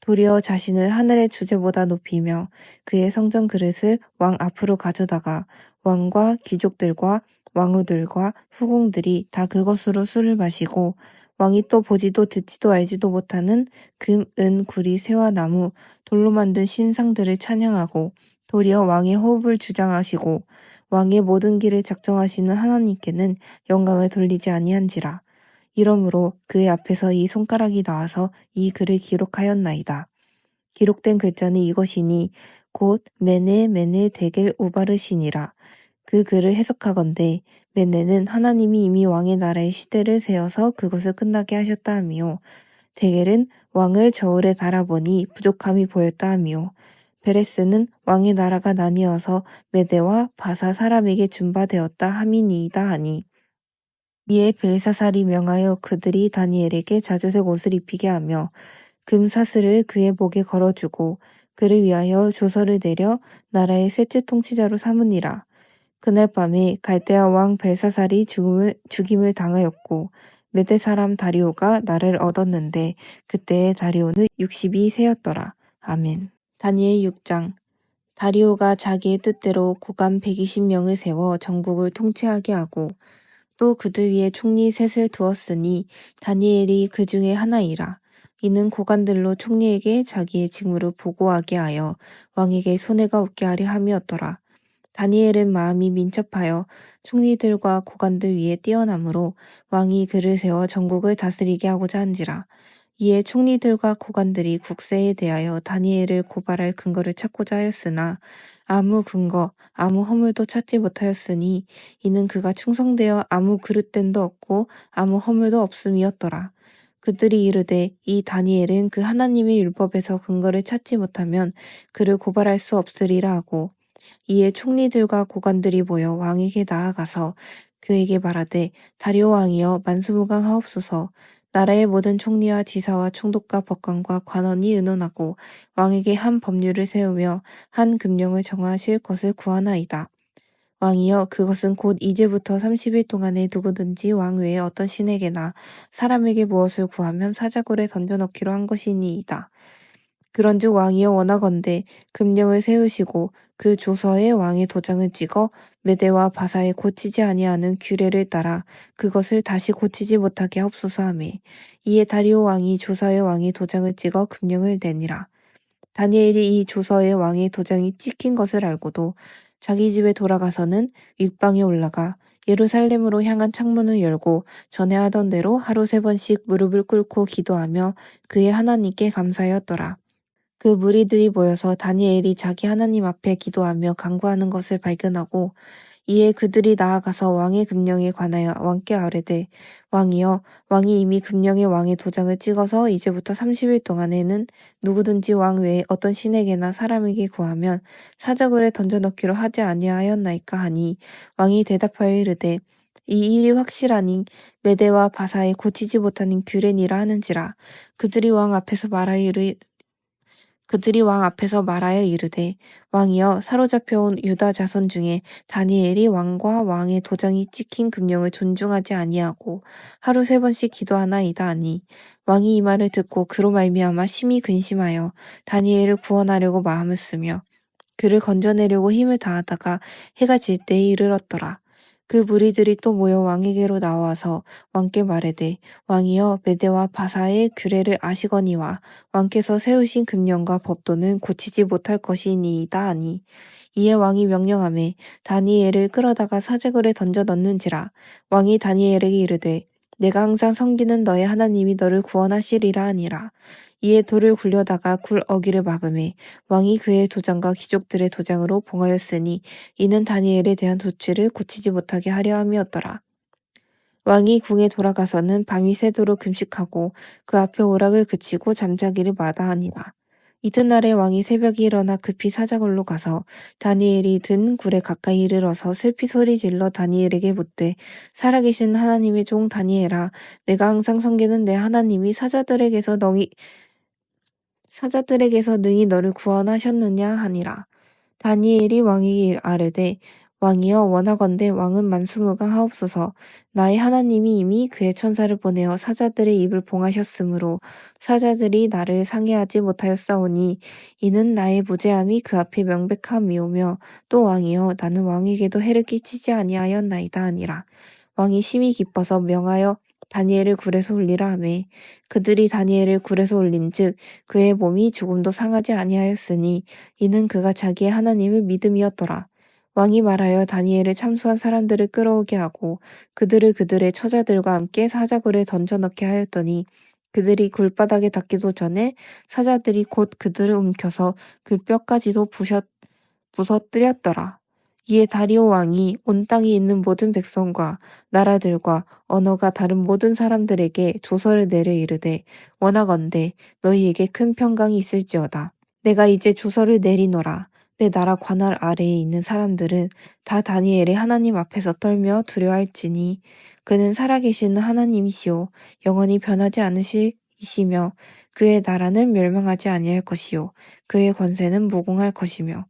도리어 자신을 하늘의 주제보다 높이며 그의 성전 그릇을 왕 앞으로 가져다가 왕과 귀족들과 왕후들과 후궁들이 다 그것으로 술을 마시고 왕이 또 보지도 듣지도 알지도 못하는 금, 은, 구리, 쇠와 나무, 돌로 만든 신상들을 찬양하고 도리어 왕의 호흡을 주장하시고 왕의 모든 길을 작정하시는 하나님께는 영광을 돌리지 아니한지라. 이러므로 그의 앞에서 이 손가락이 나와서 이 글을 기록하였나이다. 기록된 글자는 이것이니 곧 메네 메네 데겔 우바르시니라. 그 글을 해석하건대 메네는 하나님이 이미 왕의 나라의 시대를 세워서 그것을 끝나게 하셨다 하미요. 데겔은 왕을 저울에 달아보니 부족함이 보였다 하미요. 베레스는 왕의 나라가 나뉘어서 메대와 바사 사람에게 준바되었다 함이니이다 하니 이에 벨사살이 명하여 그들이 다니엘에게 자주색 옷을 입히게 하며 금사슬을 그의 목에 걸어주고 그를 위하여 조서를 내려 나라의 셋째 통치자로 삼으니라. 그날 밤에 갈대아 왕 벨사살이 죽임을 당하였고 메대 사람 다리오가 나를 얻었는데 그때의 다리오는 62세였더라. 아멘. 다니엘 6장. 다리오가 자기의 뜻대로 고관 120명을 세워 전국을 통치하게 하고 또 그들 위에 총리 셋을 두었으니 다니엘이 그 중에 하나이라. 이는 고관들로 총리에게 자기의 직무를 보고하게 하여 왕에게 손해가 없게 하려 함이었더라. 다니엘은 마음이 민첩하여 총리들과 고관들 위에 뛰어나므로 왕이 그를 세워 전국을 다스리게 하고자 한지라. 이에 총리들과 고관들이 국세에 대하여 다니엘을 고발할 근거를 찾고자 하였으나 아무 근거, 아무 허물도 찾지 못하였으니 이는 그가 충성되어 아무 그릇됨도 없고 아무 허물도 없음이었더라. 그들이 이르되 이 다니엘은 그 하나님의 율법에서 근거를 찾지 못하면 그를 고발할 수 없으리라 하고 이에 총리들과 고관들이 모여 왕에게 나아가서 그에게 말하되 다리오 왕이여 만수무강하옵소서. 나라의 모든 총리와 지사와 총독과 법관과 관원이 의논하고 왕에게 한 법률을 세우며 한 금령을 정하실 것을 구하나이다. 왕이여 그것은 곧 이제부터 30일 동안에 누구든지 왕 외에 어떤 신에게나 사람에게 무엇을 구하면 사자굴에 던져넣기로 한 것이니이다. 그런즉 왕이여 원하건대 금령을 세우시고 그 조서에 왕의 도장을 찍어 메대와 바사에 고치지 아니하는 규례를 따라 그것을 다시 고치지 못하게 하옵소서 하매 이에 다리오 왕이 조서에 왕의 도장을 찍어 금령을 내니라. 다니엘이 이 조서에 왕의 도장이 찍힌 것을 알고도 자기 집에 돌아가서는 윗방에 올라가 예루살렘으로 향한 창문을 열고 전에 하던 대로 하루 3번씩 무릎을 꿇고 기도하며 그의 하나님께 감사하였더라. 그 무리들이 모여서 다니엘이 자기 하나님 앞에 기도하며 간구하는 것을 발견하고 이에 그들이 나아가서 왕의 금령에 관하여 왕께 아뢰되 왕이여 왕이 이미 금령에 왕의 도장을 찍어서 이제부터 30일 동안에는 누구든지 왕 외에 어떤 신에게나 사람에게 구하면 사자굴에 던져넣기로 하지 아니하였나이까 하니 왕이 대답하여 이르되 이 일이 확실하니 메대와 바사에 고치지 못하는 규례니라 하는지라. 그들이 왕 앞에서 말하여 이르되 왕이여 사로잡혀온 유다 자손 중에 다니엘이 왕과 왕의 도장이 찍힌 금령을 존중하지 아니하고 하루 3번씩 기도하나이다 하니 왕이 이 말을 듣고 그로 말미암아 심히 근심하여 다니엘을 구원하려고 마음을 쓰며 그를 건져내려고 힘을 다하다가 해가 질 때에 이르렀더라. 그 무리들이 또 모여 왕에게로 나와서 왕께 말하되 왕이여 메대와 바사의 규례를 아시거니와 왕께서 세우신 금령과 법도는 고치지 못할 것이니이다 하니 이에 왕이 명령하매 다니엘을 끌어다가 사제굴에 던져 넣는지라 왕이 다니엘에게 이르되 내가 항상 섬기는 너의 하나님이 너를 구원하시리라 하니라. 이에 돌을 굴려다가 굴 어기를 막음에 왕이 그의 도장과 귀족들의 도장으로 봉하였으니 이는 다니엘에 대한 도치를 고치지 못하게 하려 함이었더라. 왕이 궁에 돌아가서는 밤이 새도록 금식하고 그 앞에 오락을 그치고 잠자기를 마다하니라. 이튿날에 왕이 새벽에 일어나 급히 사자굴로 가서 다니엘이 든 굴에 가까이 이르러서 슬피 소리질러 다니엘에게 묻되 살아계신 하나님의 종 다니엘아 내가 항상 섬기는 내 하나님이 사자들에게서 능히 너를 구원하셨느냐 하니라. 다니엘이 왕에게 아뢰되 왕이여 원하건대 왕은 만수무강하옵소서. 나의 하나님이 이미 그의 천사를 보내어 사자들의 입을 봉하셨으므로 사자들이 나를 상해하지 못하였사오니 이는 나의 무죄함이 그 앞에 명백함이오며 또 왕이여 나는 왕에게도 해를 끼치지 아니하였나이다 하니라. 왕이 심히 기뻐서 명하여 다니엘을 굴에서 올리라 하매 그들이 다니엘을 굴에서 올린즉 그의 몸이 조금도 상하지 아니하였으니 이는 그가 자기의 하나님을 믿음이었더라. 왕이 말하여 다니엘을 참수한 사람들을 끌어오게 하고 그들을 그들의 처자들과 함께 사자굴에 던져 넣게 하였더니 그들이 굴바닥에 닿기도 전에 사자들이 곧 그들을 움켜서 그 뼈까지도 부서뜨렸더라. 이에 다리오 왕이 온 땅에 있는 모든 백성과 나라들과 언어가 다른 모든 사람들에게 조서를 내려 이르되 원하건대 너희에게 큰 평강이 있을지어다. 내가 이제 조서를 내리노라. 내 나라 관할 아래에 있는 사람들은 다 다니엘의 하나님 앞에서 떨며 두려워할지니 그는 살아계시는 하나님이시오 영원히 변하지 않으시이시며 그의 나라는 멸망하지 아니할 것이요 그의 권세는 무궁할 것이며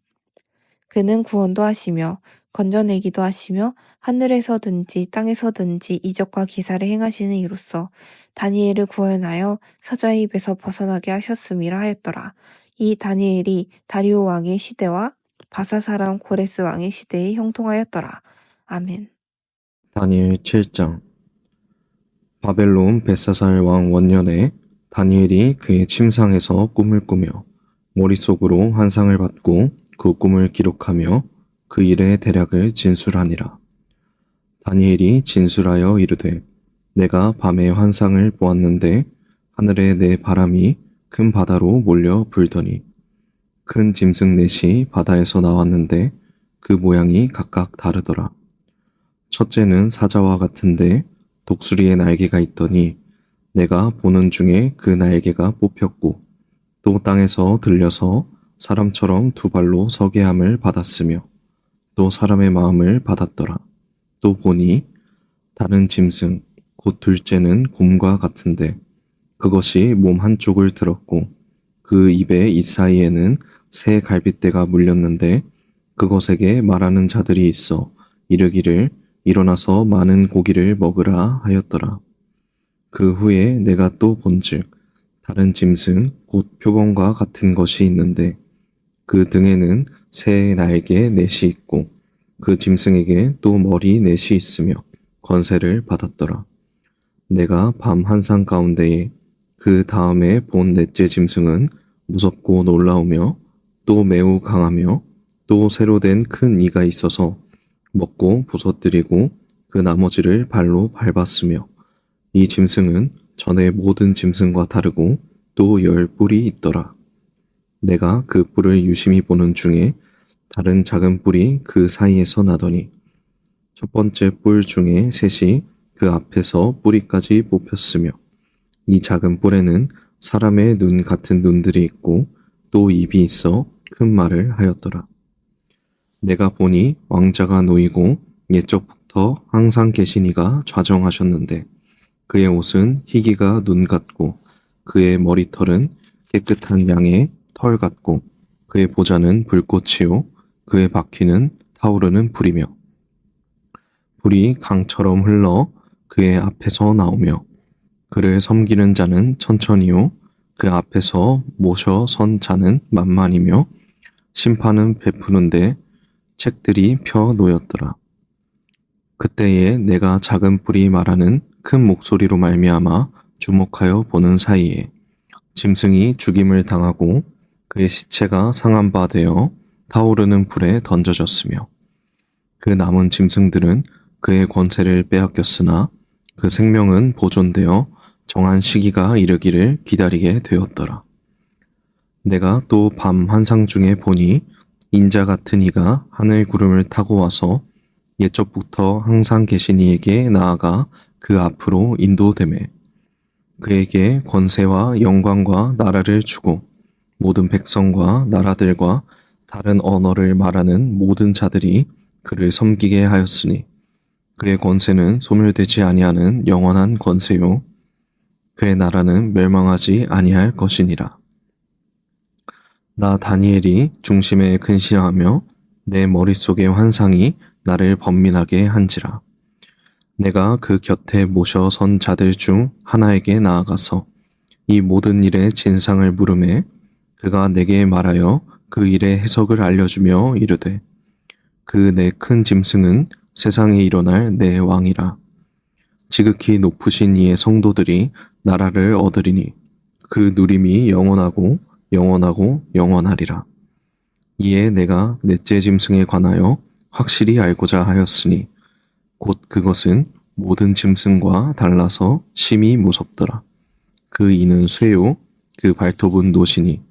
그는 구원도 하시며 건져내기도 하시며 하늘에서든지 땅에서든지 이적과 기사를 행하시는 이로써 다니엘을 구원하여 사자의 입에서 벗어나게 하셨음이라 하였더라. 이 다니엘이 다리오 왕의 시대와 바사 사람 고레스 왕의 시대에 형통하였더라. 아멘. 다니엘 7장. 바벨론 벳사살 왕 원년에 다니엘이 그의 침상에서 꿈을 꾸며 머릿속으로 환상을 받고 그 꿈을 기록하며 그 일의 대략을 진술하니라. 다니엘이 진술하여 이르되 내가 밤에 환상을 보았는데 하늘에 내 바람이 큰 바다로 몰려 불더니 큰 짐승 넷이 바다에서 나왔는데 그 모양이 각각 다르더라. 첫째는 사자와 같은데 독수리의 날개가 있더니 내가 보는 중에 그 날개가 뽑혔고 또 땅에서 들려서 사람처럼 두 발로 서게 함을 받았으며 또 사람의 마음을 받았더라. 또 보니 다른 짐승 곧 둘째는 곰과 같은데 그것이 몸 한쪽을 들었고 그 입의 이 사이에는 새 갈빗대가 물렸는데 그것에게 말하는 자들이 있어 이르기를 일어나서 많은 고기를 먹으라 하였더라. 그 후에 내가 또 본즉 다른 짐승 곧 표범과 같은 것이 있는데 그 등에는 새의 날개 넷이 있고 그 짐승에게 또 머리 넷이 있으며 권세를 받았더라. 내가 밤 한상 가운데에 그 다음에 본 넷째 짐승은 무섭고 놀라우며 또 매우 강하며 또 새로 된 큰 이가 있어서 먹고 부서뜨리고 그 나머지를 발로 밟았으며 이 짐승은 전의 모든 짐승과 다르고 또 10뿔이 있더라. 내가 그 뿔을 유심히 보는 중에 다른 작은 뿔이 그 사이에서 나더니 첫 번째 뿔 중에 셋이 그 앞에서 뿌리까지 뽑혔으며 이 작은 뿔에는 사람의 눈 같은 눈들이 있고 또 입이 있어 큰 말을 하였더라. 내가 보니 왕자가 놓이고 옛적부터 항상 계신 이가 좌정하셨는데 그의 옷은 희기가 눈 같고 그의 머리털은 깨끗한 양의 털 같고 그의 보좌는 불꽃이요 그의 바퀴는 타오르는 불이며 불이 강처럼 흘러 그의 앞에서 나오며 그를 섬기는 자는 천천히요 그 앞에서 모셔 선 자는 만만이며 심판은 베푸는데 책들이 펴 놓였더라. 그때에 내가 작은 뿔이 말하는 큰 목소리로 말미암아 주목하여 보는 사이에 짐승이 죽임을 당하고 그의 시체가 상한 바 되어 타오르는 불에 던져졌으며 그 남은 짐승들은 그의 권세를 빼앗겼으나 그 생명은 보존되어 정한 시기가 이르기를 기다리게 되었더라. 내가 또 밤 환상 중에 보니 인자 같은 이가 하늘 구름을 타고 와서 옛적부터 항상 계신 이에게 나아가 그 앞으로 인도되매 그에게 권세와 영광과 나라를 주고 모든 백성과 나라들과 다른 언어를 말하는 모든 자들이 그를 섬기게 하였으니 그의 권세는 소멸되지 아니하는 영원한 권세요 그의 나라는 멸망하지 아니할 것이니라. 나 다니엘이 중심에 근심하며 내 머릿속의 환상이 나를 번민하게 한지라. 내가 그 곁에 모셔 선 자들 중 하나에게 나아가서 이 모든 일의 진상을 물으매 그가 내게 말하여 그 일의 해석을 알려주며 이르되 그 내 큰 짐승은 세상에 일어날 내 왕이라. 지극히 높으신 이의 성도들이 나라를 얻으리니 그 누림이 영원하고 영원하고 영원하리라. 이에 내가 넷째 짐승에 관하여 확실히 알고자 하였으니 곧 그것은 모든 짐승과 달라서 심히 무섭더라. 그 이는 쇠요 그 발톱은 노시니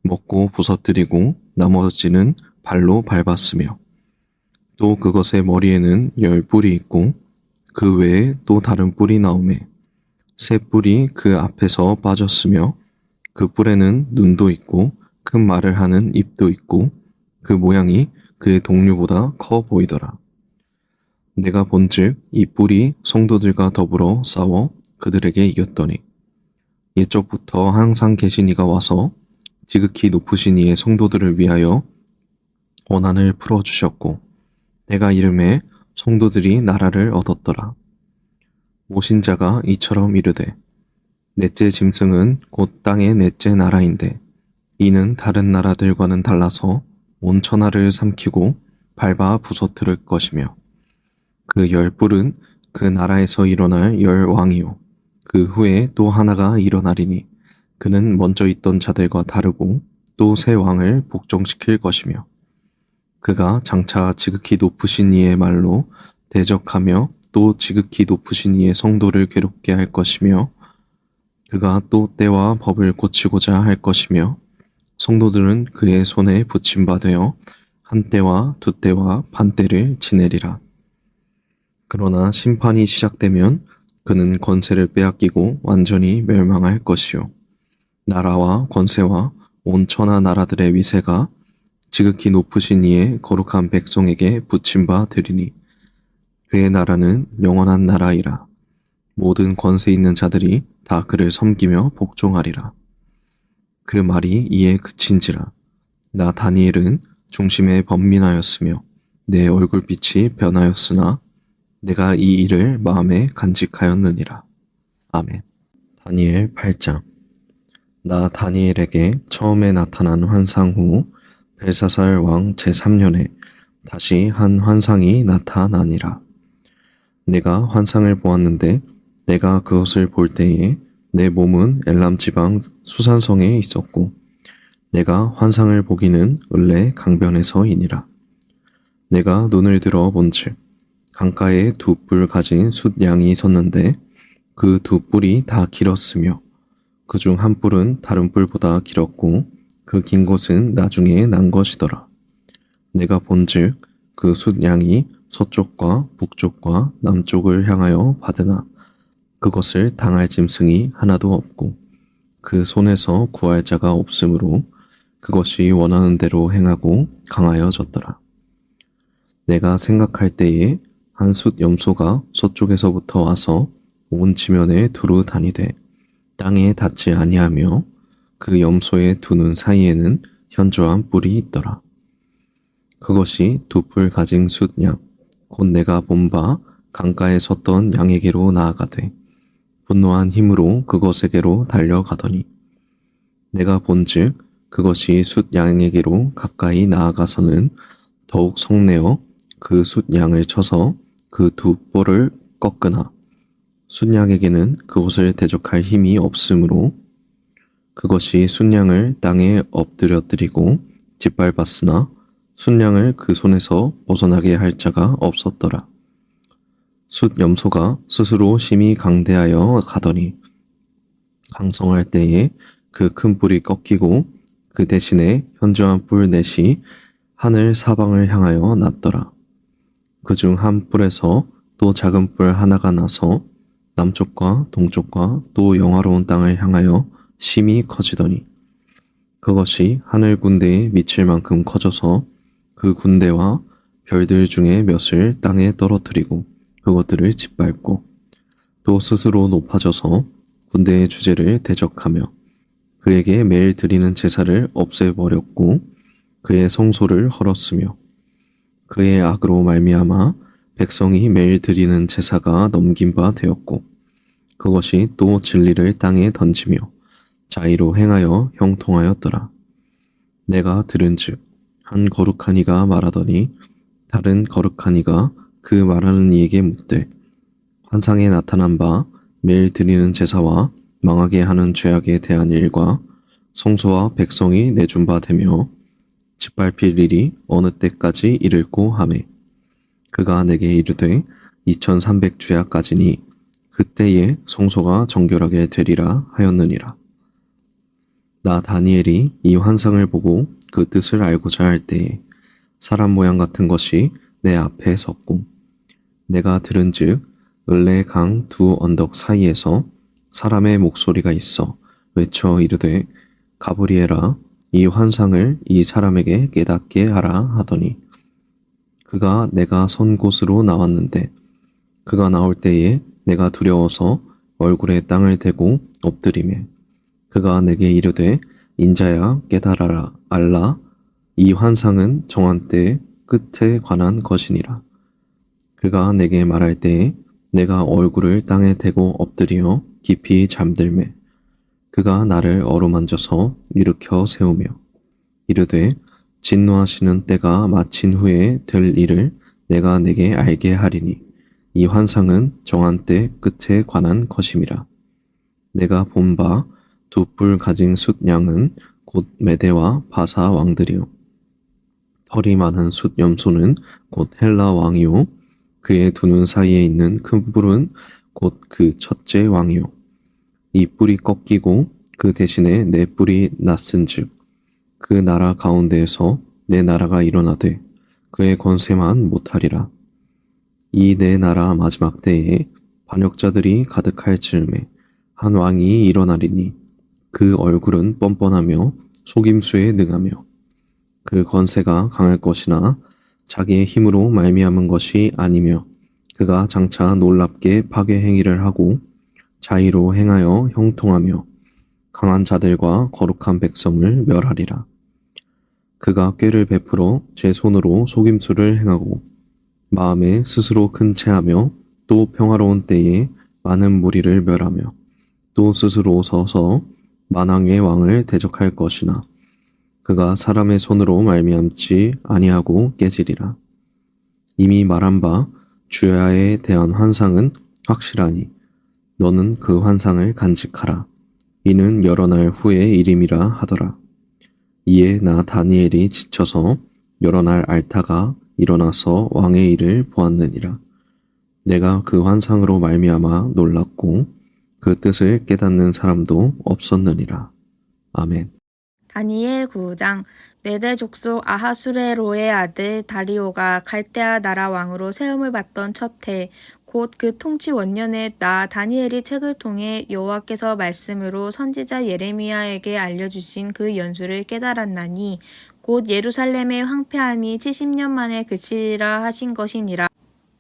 먹고 부서뜨리고 나머지는 발로 밟았으며 또 그것의 머리에는 10뿔이 있고 그 외에 또 다른 뿔이 나오매 새 뿔이 그 앞에서 빠졌으며 그 뿔에는 눈도 있고 큰 말을 하는 입도 있고 그 모양이 그의 동류보다 커 보이더라. 내가 본즉 이 뿔이 성도들과 더불어 싸워 그들에게 이겼더니 옛적부터 항상 계신 이가 와서 지극히 높으신 이의 성도들을 위하여 원한을 풀어주셨고 내가 이름에 성도들이 나라를 얻었더라. 모신 자가 이처럼 이르되 넷째 짐승은 곧 땅의 넷째 나라인데 이는 다른 나라들과는 달라서 온 천하를 삼키고 밟아 부서뜨릴 것이며 그 10뿔은 그 나라에서 일어날 10왕이요 그 후에 또 하나가 일어나리니 그는 먼저 있던 자들과 다르고 또 새 왕을 복종시킬 것이며 그가 장차 지극히 높으신 이의 말로 대적하며 또 지극히 높으신 이의 성도를 괴롭게 할 것이며 그가 또 때와 법을 고치고자 할 것이며 성도들은 그의 손에 붙임 바 되어 한 때와 두 때와 반 때를 지내리라. 그러나 심판이 시작되면 그는 권세를 빼앗기고 완전히 멸망할 것이요 나라와 권세와 온 천하 나라들의 위세가 지극히 높으신 이의 거룩한 백성에게 붙임 바 되리니 그의 나라는 영원한 나라이라. 모든 권세 있는 자들이 다 그를 섬기며 복종하리라. 그 말이 이에 그친지라. 나 다니엘은 중심에 번민하였으며 내 얼굴빛이 변하였으나 내가 이 일을 마음에 간직하였느니라. 아멘. 다니엘 8장. 나 다니엘에게 처음에 나타난 환상 후 벨사살 왕 제3년에 다시 한 환상이 나타나니라. 내가 환상을 보았는데 내가 그것을 볼 때에 내 몸은 엘람 지방 수산성에 있었고 내가 환상을 보기는 을레 강변에서이니라. 내가 눈을 들어 본즉 강가에 두 뿔 가진 숫양이 섰는데 그 두 뿔이 다 길었으며 그중 한 뿔은 다른 뿔보다 길었고 그 긴 것은 나중에 난 것이더라. 내가 본즉 그 숫양이 서쪽과 북쪽과 남쪽을 향하여 받으나 그것을 당할 짐승이 하나도 없고 그 손에서 구할 자가 없으므로 그것이 원하는 대로 행하고 강하여졌더라. 내가 생각할 때에 한 숫 염소가 서쪽에서부터 와서 온 지면에 두루 다니되 땅에 닿지 아니하며 그 염소의 두 눈 사이에는 현저한 뿔이 있더라. 그것이 두 뿔 가진 숫양 곧 내가 본 바 강가에 섰던 양에게로 나아가되 분노한 힘으로 그것에게로 달려가더니 내가 본즉 그것이 숫 양에게로 가까이 나아가서는 더욱 성내어 그 숫 양을 쳐서 그 두 뿔을 꺾으나 순양에게는 그것을 대적할 힘이 없으므로 그것이 순양을 땅에 엎드려뜨리고 짓밟았으나 순양을 그 손에서 벗어나게 할 자가 없었더라. 숫 염소가 스스로 심히 강대하여 가더니 강성할 때에 그 큰 뿔이 꺾이고 그 대신에 현저한 뿔 넷이 하늘 사방을 향하여 났더라. 그중 한 뿔에서 또 작은 뿔 하나가 나서 남쪽과 동쪽과 또 영화로운 땅을 향하여 심히 커지더니 그것이 하늘 군대에 미칠 만큼 커져서 그 군대와 별들 중에 몇을 땅에 떨어뜨리고 그것들을 짓밟고 또 스스로 높아져서 군대의 주제를 대적하며 그에게 매일 드리는 제사를 없애버렸고 그의 성소를 헐었으며 그의 악으로 말미암아 백성이 매일 드리는 제사가 넘긴 바 되었고 그것이 또 진리를 땅에 던지며 자의로 행하여 형통하였더라. 내가 들은즉 한 거룩한 이가 말하더니 다른 거룩한 이가 그 말하는 이에게 묻되 환상에 나타난 바 매일 드리는 제사와 망하게 하는 죄악에 대한 일과 성소와 백성이 내준 바 되며 짓밟힐 일이 어느 때까지 이를꼬 하매 그가 내게 이르되 2300주야까지니 그때에 성소가 정결하게 되리라 하였느니라. 나 다니엘이 이 환상을 보고 그 뜻을 알고자 할 때에 사람 모양 같은 것이 내 앞에 섰고 내가 들은즉 을레 강 두 언덕 사이에서 사람의 목소리가 있어 외쳐 이르되 가브리엘아 이 환상을 이 사람에게 깨닫게 하라 하더니 그가 내가 선 곳으로 나왔는데 그가 나올 때에 내가 두려워서 얼굴에 땅을 대고 엎드리매 그가 내게 이르되 인자야 깨달아라 알라 이 환상은 정한 때 끝에 관한 것이니라. 그가 내게 말할 때에 내가 얼굴을 땅에 대고 엎드려 깊이 잠들매 그가 나를 어루만져서 일으켜 세우며 이르되 진노하시는 때가 마친 후에 될 일을 내가 내게 알게 하리니 이 환상은 정한 때 끝에 관한 것임이라. 내가 본 바 두 뿔 가진 숫 양은 곧 메대와 바사 왕들이요 털이 많은 숫 염소는 곧 헬라 왕이요 그의 두 눈 사이에 있는 큰 뿔은 곧 그 첫째 왕이요 이 뿔이 꺾이고 그 대신에 내 뿔이 났은즉 그 나라 가운데에서 내 나라가 일어나되 그의 권세만 못하리라. 이 내 나라 마지막 때에 반역자들이 가득할 즈음에 한 왕이 일어나리니 그 얼굴은 뻔뻔하며 속임수에 능하며 그 권세가 강할 것이나 자기의 힘으로 말미암은 것이 아니며 그가 장차 놀랍게 파괴 행위를 하고 자의로 행하여 형통하며 강한 자들과 거룩한 백성을 멸하리라. 그가 꾀를 베풀어 제 손으로 속임수를 행하고 마음에 스스로 큰 체하며 또 평화로운 때에 많은 무리를 멸하며 또 스스로 서서 만왕의 왕을 대적할 것이나 그가 사람의 손으로 말미암지 아니하고 깨지리라. 이미 말한 바 주야에 대한 환상은 확실하니 너는 그 환상을 간직하라. 이는 여러 날 후의 일임이라 하더라. 이에 나 다니엘이 지쳐서 여러 날 앓다가 일어나서 왕의 일을 보았느니라. 내가 그 환상으로 말미암아 놀랐고 그 뜻을 깨닫는 사람도 없었느니라. 아멘. 다니엘 9장 메대 족속 아하수레로의 아들 다리오가 갈대아 나라 왕으로 세움을 받던 첫 해 곧 그 통치 원년에 나 다니엘이 책을 통해 여호와께서 말씀으로 선지자 예레미야에게 알려주신 그 연수를 깨달았나니 곧 예루살렘의 황폐함이 70년 만에 그치리라 하신 것이니라.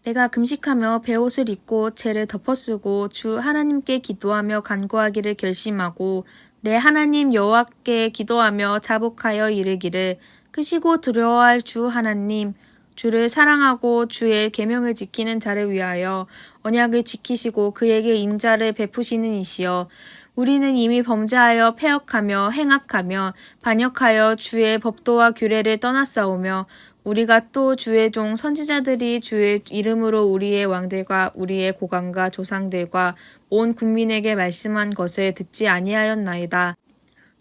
내가 금식하며 베옷을 입고 죄를 덮어쓰고 주 하나님께 기도하며 간구하기를 결심하고 내 하나님 여호와께 기도하며 자복하여 이르기를 크시고 두려워할 주 하나님 주를 사랑하고 주의 계명을 지키는 자를 위하여 언약을 지키시고 그에게 인자를 베푸시는 이시여 우리는 이미 범죄하여 패역하며 행악하며 반역하여 주의 법도와 규례를 떠났사오며 우리가 또 주의 종 선지자들이 주의 이름으로 우리의 왕들과 우리의 고관과 조상들과 온 국민에게 말씀한 것을 듣지 아니하였나이다.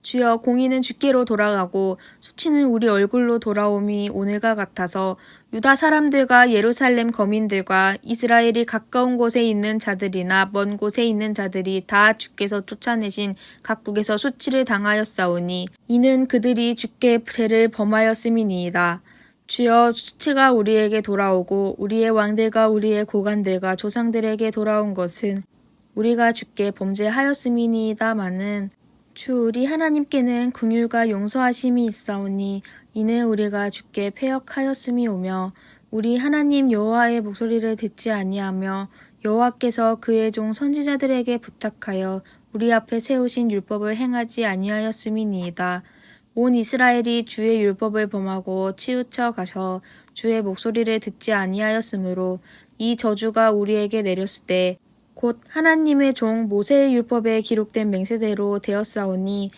주여, 공의는 주께로 돌아가고 수치는 우리 얼굴로 돌아옴이 오늘과 같아서 유다 사람들과 예루살렘 거민들과 이스라엘이 가까운 곳에 있는 자들이나 먼 곳에 있는 자들이 다 주께서 쫓아내신 각국에서 수치를 당하였사오니 이는 그들이 주께 죄를 범하였음이니이다. 주여, 수치가 우리에게 돌아오고 우리의 왕들과 우리의 고관들과 조상들에게 돌아온 것은 우리가 주께 범죄하였음이니이다마는 주 우리 하나님께는 긍휼과 용서하심이 있사오니 이는 우리가 주께 패역하였음이오며 우리 하나님 여호와의 목소리를 듣지 아니하며 여호와께서 그의 종 선지자들에게 부탁하여 우리 앞에 세우신 율법을 행하지 아니하였음이니이다. 온 이스라엘이 주의 율법을 범하고 치우쳐 가서 주의 목소리를 듣지 아니하였으므로 이 저주가 우리에게 내렸을 때 곧 하나님의 종 모세의 율법에 기록된 맹세대로 되었사오니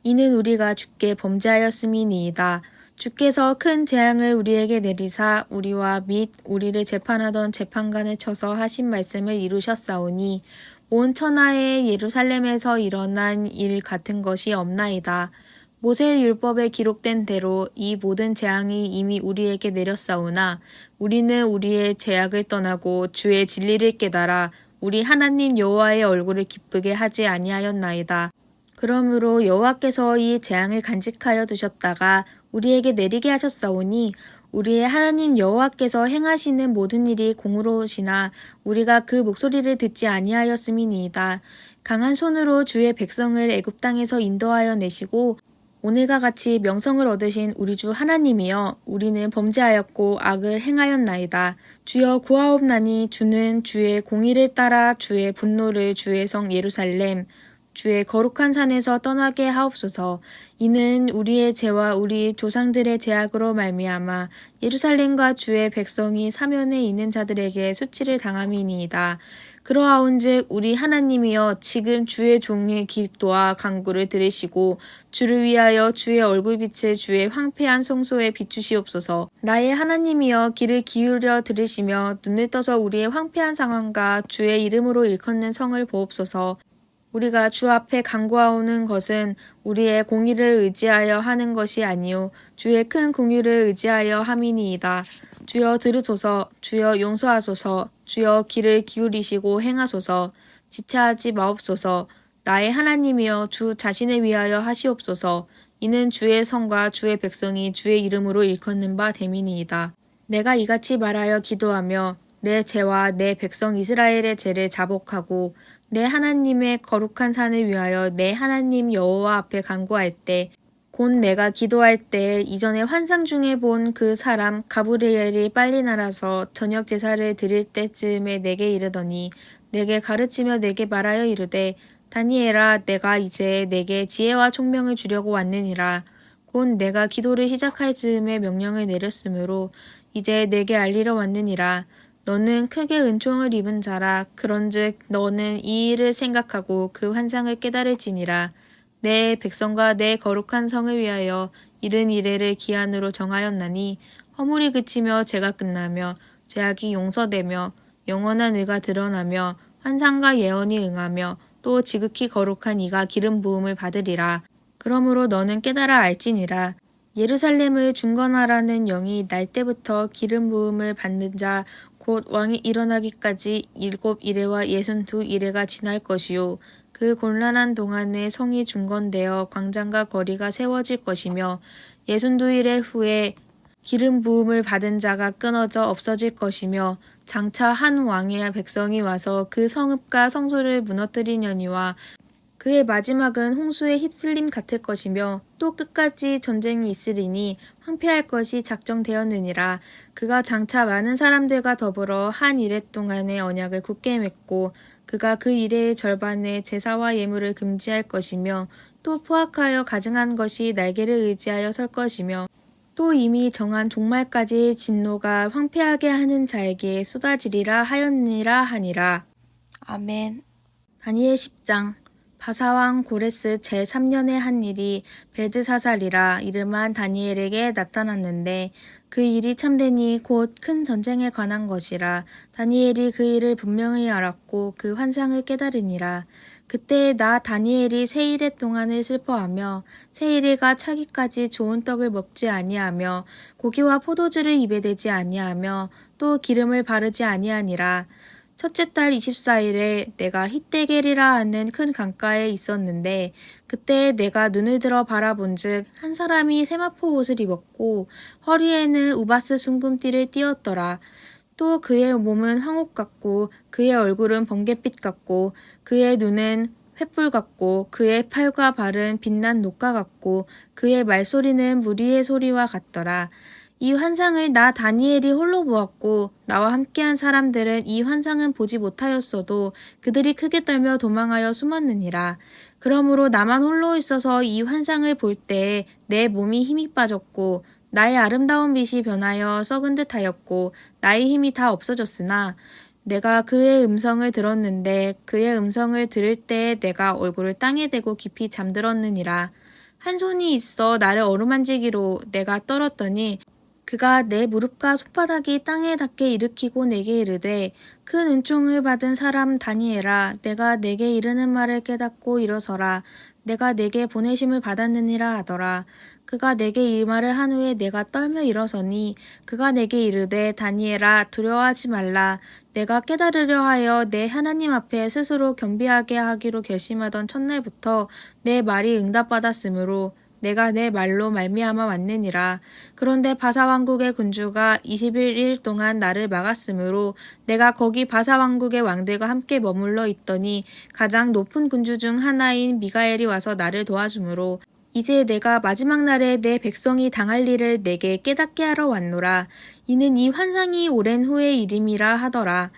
이는 우리가 주께 범죄하였음이니이다. 주께서 큰 재앙을 우리에게 내리사 우리와 및 우리를 재판하던 재판관을 쳐서 하신 말씀을 이루셨사오니 온 천하의 예루살렘에서 일어난 일 같은 것이 없나이다. 모세의 율법에 기록된 대로 이 모든 재앙이 이미 우리에게 내렸사오나 우리는 우리의 죄악을 떠나고 주의 진리를 깨달아 우리 하나님 여호와의 얼굴을 기쁘게 하지 아니하였나이다. 그러므로 여호와께서 이 재앙을 간직하여 두셨다가 우리에게 내리게 하셨사오니 우리의 하나님 여호와께서 행하시는 모든 일이 공의로우시나 우리가 그 목소리를 듣지 아니하였음이니이다. 강한 손으로 주의 백성을 애굽 땅에서 인도하여 내시고 오늘과 같이 명성을 얻으신 우리 주 하나님이여 우리는 범죄하였고 악을 행하였나이다. 주여 구하옵나니 주는 주의 공의를 따라 주의 분노를 주의 성 예루살렘 주의 거룩한 산에서 떠나게 하옵소서. 이는 우리의 죄와 우리 조상들의 죄악으로 말미암아 예루살렘과 주의 백성이 사면에 있는 자들에게 수치를 당함이니이다. 그러하온즉 우리 하나님이여 지금 주의 종의 기도와 간구를 들으시고 주를 위하여 주의 얼굴빛을 주의 황폐한 성소에 비추시옵소서. 나의 하나님이여 귀를 기울여 들으시며 눈을 떠서 우리의 황폐한 상황과 주의 이름으로 일컫는 성을 보옵소서. 우리가 주 앞에 간구하오는 것은 우리의 공의를 의지하여 하는 것이 아니요 주의 큰 긍휼을 의지하여 함이니이다. 주여 들으소서. 주여 용서하소서. 주여 귀를 기울이시고 행하소서. 지체하지 마옵소서. 나의 하나님이여 주 자신을 위하여 하시옵소서. 이는 주의 성과 주의 백성이 주의 이름으로 일컫는 바 됨이니이다. 내가 이같이 말하여 기도하며 내 죄와 내 백성 이스라엘의 죄를 자복하고 내 하나님의 거룩한 산을 위하여 내 하나님 여호와 앞에 간구할 때 곧 내가 기도할 때 이전에 환상 중에 본 그 사람 가브리엘이 빨리 날아서 저녁 제사를 드릴 때쯤에 내게 이르더니 내게 가르치며 내게 말하여 이르되 다니엘아 내가 이제 내게 지혜와 총명을 주려고 왔느니라. 곧 내가 기도를 시작할 즈음에 명령을 내렸으므로 이제 내게 알리러 왔느니라. 너는 크게 은총을 입은 자라. 그런즉 너는 이 일을 생각하고 그 환상을 깨달을지니라. 내 백성과 내 거룩한 성을 위하여 이른 이래를 기한으로 정하였나니 허물이 그치며 죄가 끝나며 죄악이 용서되며 영원한 의가 드러나며 환상과 예언이 응하며 또 지극히 거룩한 이가 기름 부음을 받으리라. 그러므로 너는 깨달아 알지니라. 예루살렘을 중건하라는 영이 날 때부터 기름 부음을 받는 자 곧 왕이 일어나기까지 7이레와 62이레가 지날 것이요 그 곤란한 동안에 성이 중건되어 광장과 거리가 세워질 것이며 62일의 후에 기름 부음을 받은 자가 끊어져 없어질 것이며 장차 한 왕의 백성이 와서 그 성읍과 성소를 무너뜨리려니와 그의 마지막은 홍수의 휩쓸림 같을 것이며 또 끝까지 전쟁이 있으리니 황폐할 것이 작정되었느니라. 그가 장차 많은 사람들과 더불어 한 이레 동안의 언약을 굳게 맺고 그가 그 이레의 절반의 제사와 예물을 금지할 것이며 또 포악하여 가증한 것이 날개를 의지하여 설 것이며 또 이미 정한 종말까지 진노가 황폐하게 하는 자에게 쏟아지리라 하였느니라 하니라. 아멘. 다니엘 10장. 바사왕 고레스 제3년에 한 일이 벨드사살이라 이름한 다니엘에게 나타났는데 그 일이 참되니 곧 큰 전쟁에 관한 것이라. 다니엘이 그 일을 분명히 알았고 그 환상을 깨달으니라. 그때 나 다니엘이 세일의 동안을 슬퍼하며 세일이가 차기까지 좋은 떡을 먹지 아니하며 고기와 포도주를 입에 대지 아니하며 또 기름을 바르지 아니하니라. 첫째 달 24일에 내가 히데겔이라 하는 큰 강가에 있었는데 그때 내가 눈을 들어 바라본즉 한 사람이 세마포 옷을 입었고 허리에는 우바스 순금띠를 띠었더라. 또 그의 몸은 황옥 같고 그의 얼굴은 번갯빛 같고 그의 눈은 횃불 같고 그의 팔과 발은 빛난 녹과 같고 그의 말소리는 무리의 소리와 같더라. 이 환상을 나 다니엘이 홀로 보았고 나와 함께한 사람들은 이 환상은 보지 못하였어도 그들이 크게 떨며 도망하여 숨었느니라. 그러므로 나만 홀로 있어서 이 환상을 볼 때에 내 몸이 힘이 빠졌고 나의 아름다운 빛이 변하여 썩은 듯하였고 나의 힘이 다 없어졌으나 내가 그의 음성을 들었는데 그의 음성을 들을 때에 내가 얼굴을 땅에 대고 깊이 잠들었느니라. 한 손이 있어 나를 어루만지기로 내가 떨었더니 그가 내 무릎과 손바닥이 땅에 닿게 일으키고 내게 이르되 큰 은총을 받은 사람 다니엘아 내가 내게 이르는 말을 깨닫고 일어서라. 내가 내게 보내심을 받았느니라 하더라. 그가 내게 이 말을 한 후에 내가 떨며 일어서니 그가 내게 이르되 다니엘아 두려워하지 말라. 내가 깨달으려 하여 내 하나님 앞에 스스로 겸비하게 하기로 결심하던 첫날부터 내 말이 응답받았으므로 내가 내 말로 말미암아 왔느니라. 그런데 바사왕국의 군주가 21일 동안 나를 막았으므로 내가 거기 바사왕국의 왕들과 함께 머물러 있더니 가장 높은 군주 중 하나인 미가엘이 와서 나를 도와주므로 이제 내가 마지막 날에 내 백성이 당할 일을 내게 깨닫게 하러 왔노라. 이는 이 환상이 오랜 후의 일임이라 하더라.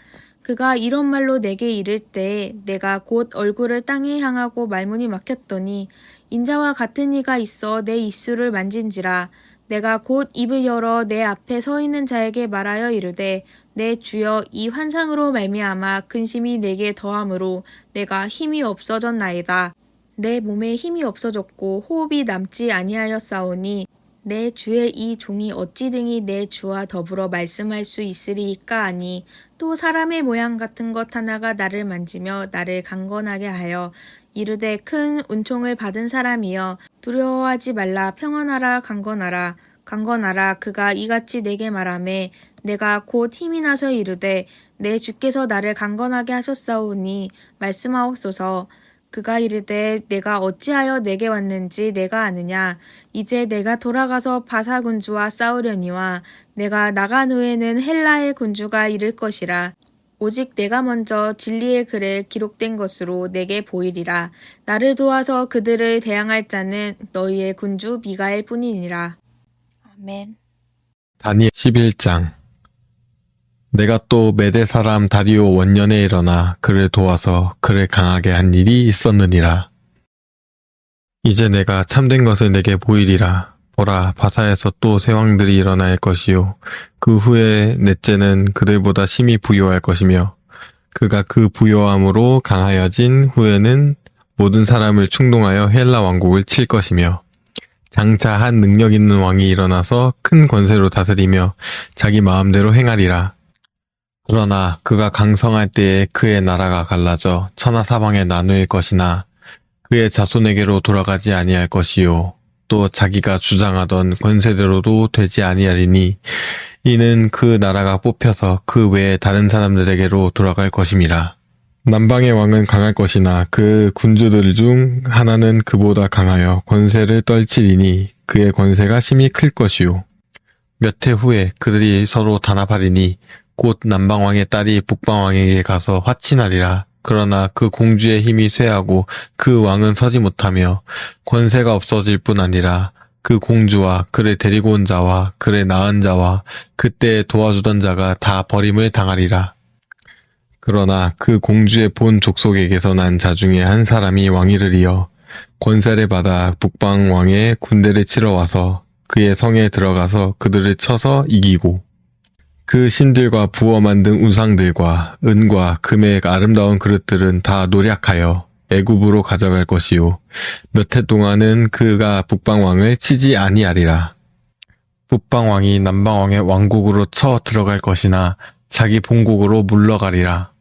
그가 이런 말로 내게 이를 때 내가 곧 얼굴을 땅에 향하고 말문이 막혔더니 인자와 같은 이가 있어 내 입술을 만진지라. 내가 곧 입을 열어 내 앞에 서 있는 자에게 말하여 이르되 내 주여 이 환상으로 말미암아 근심이 내게 더함으로 내가 힘이 없어졌나이다. 내 몸에 힘이 없어졌고 호흡이 남지 아니하였사오니 내 주의 이 종이 어찌 등이 내 주와 더불어 말씀할 수 있으리이까 하니 또 사람의 모양 같은 것 하나가 나를 만지며 나를 강건하게 하여 이르되 큰 은총을 받은 사람이여 두려워하지 말라. 평안하라. 강건하라. 강건하라. 그가 이같이 내게 말하매 내가 곧 힘이 나서 이르되 내 주께서 나를 강건하게 하셨사오니 말씀하옵소서. 그가 이르되 내가 어찌하여 내게 왔는지 내가 아느냐. 이제 내가 돌아가서 바사 군주와 싸우려니와 내가 나간 후에는 헬라의 군주가 이를 것이라. 오직 내가 먼저 진리의 글에 기록된 것으로 내게 보이리라. 나를 도와서 그들을 대항할 자는 너희의 군주 미가엘 뿐이니라. 아멘. 다니엘 11장. 내가 또 메대 사람 다리오 원년에 일어나 그를 도와서 그를 강하게 한 일이 있었느니라. 이제 내가 참된 것을 내게 보이리라. 보라, 바사에서 또 새 왕들이 일어날 것이요 그 후에 넷째는 그들보다 심히 부요할 것이며 그가 그 부요함으로 강하여진 후에는 모든 사람을 충동하여 헬라 왕국을 칠 것이며 장차 한 능력 있는 왕이 일어나서 큰 권세로 다스리며 자기 마음대로 행하리라. 그러나 그가 강성할 때에 그의 나라가 갈라져 천하 사방에 나누일 것이나 그의 자손에게로 돌아가지 아니할 것이요 또 자기가 주장하던 권세대로도 되지 아니하리니 이는 그 나라가 뽑혀서 그 외에 다른 사람들에게로 돌아갈 것임이라. 남방의 왕은 강할 것이나 그 군주들 중 하나는 그보다 강하여 권세를 떨치리니 그의 권세가 심히 클 것이요 몇 해 후에 그들이 서로 단합하리니 곧 남방왕의 딸이 북방왕에게 가서 화친하리라. 그러나 그 공주의 힘이 쇠하고 그 왕은 서지 못하며 권세가 없어질 뿐 아니라 그 공주와 그를 데리고 온 자와 그를 낳은 자와 그때 도와주던 자가 다 버림을 당하리라. 그러나 그 공주의 본 족속에게서 난 자 중에 한 사람이 왕위를 이어 권세를 받아 북방 왕의 군대를 치러 와서 그의 성에 들어가서 그들을 쳐서 이기고 그 신들과 부어 만든 우상들과 은과 금의 아름다운 그릇들은 다 노략하여 애굽으로 가져갈 것이요 몇 해 동안은 그가 북방왕을 치지 아니하리라. 북방왕이 남방왕의 왕국으로 쳐 들어갈 것이나 자기 본국으로 물러가리라.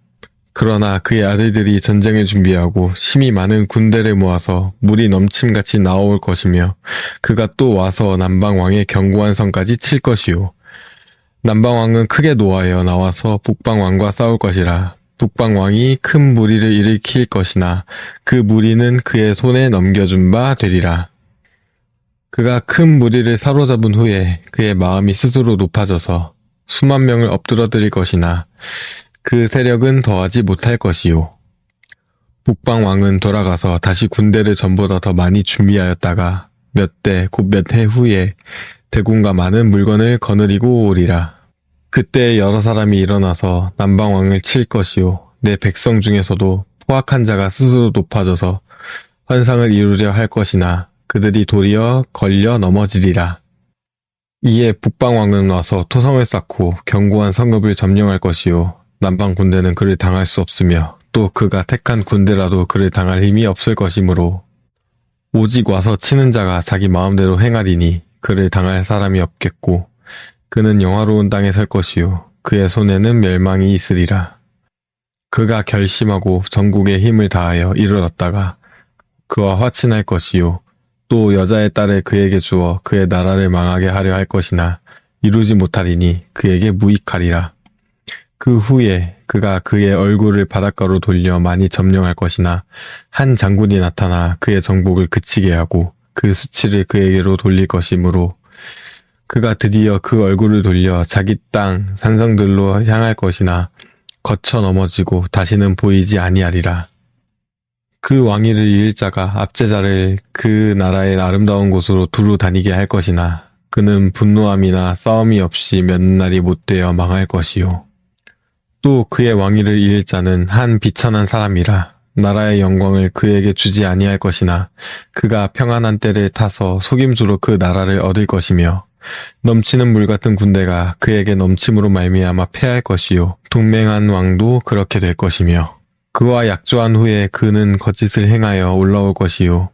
그러나 그의 아들들이 전쟁을 준비하고 심히 많은 군대를 모아서 물이 넘침같이 나올 것이며 그가 또 와서 남방왕의 견고한 성까지 칠 것이요 남방왕은 크게 노하여 나와서 북방왕과 싸울 것이라. 북방왕이 큰 무리를 일으킬 것이나 그 무리는 그의 손에 넘겨준 바 되리라. 그가 큰 무리를 사로잡은 후에 그의 마음이 스스로 높아져서 수만 명을 엎드러뜨릴 것이나 그 세력은 더하지 못할 것이요. 북방왕은 돌아가서 다시 군대를 전보다 더 많이 준비하였다가 몇 대 곧 몇 해 후에 대군과 많은 물건을 거느리고 오리라. 그때 여러 사람이 일어나서 남방왕을 칠 것이요 내 백성 중에서도 포악한 자가 스스로 높아져서 환상을 이루려 할 것이나 그들이 도리어 걸려 넘어지리라. 이에 북방왕은 와서 토성을 쌓고 견고한 성읍을 점령할 것이요 남방 군대는 그를 당할 수 없으며 또 그가 택한 군대라도 그를 당할 힘이 없을 것이므로 오직 와서 치는 자가 자기 마음대로 행하리니 그를 당할 사람이 없겠고 그는 영화로운 땅에 설 것이요 그의 손에는 멸망이 있으리라. 그가 결심하고 전국의 힘을 다하여 이르렀다가 그와 화친할 것이요 또 여자의 딸을 그에게 주어 그의 나라를 망하게 하려 할 것이나 이루지 못하리니 그에게 무익하리라. 그 후에 그가 그의 얼굴을 바닷가로 돌려 많이 점령할 것이나 한 장군이 나타나 그의 정복을 그치게 하고 그 수치를 그에게로 돌릴 것이므로 그가 드디어 그 얼굴을 돌려 자기 땅 산성들로 향할 것이나 거쳐 넘어지고 다시는 보이지 아니하리라. 그 왕위를 이을 자가 압제자를 그 나라의 아름다운 곳으로 두루 다니게 할 것이나 그는 분노함이나 싸움이 없이 몇 날이 못되어 망할 것이요. 또 그의 왕위를 이을 자는 한 비천한 사람이라 나라의 영광을 그에게 주지 아니할 것이나 그가 평안한 때를 타서 속임수로 그 나라를 얻을 것이며 넘치는 물 같은 군대가 그에게 넘침으로 말미암아 패할 것이요 동맹한 왕도 그렇게 될 것이며 그와 약조한 후에 그는 거짓을 행하여 올라올 것이요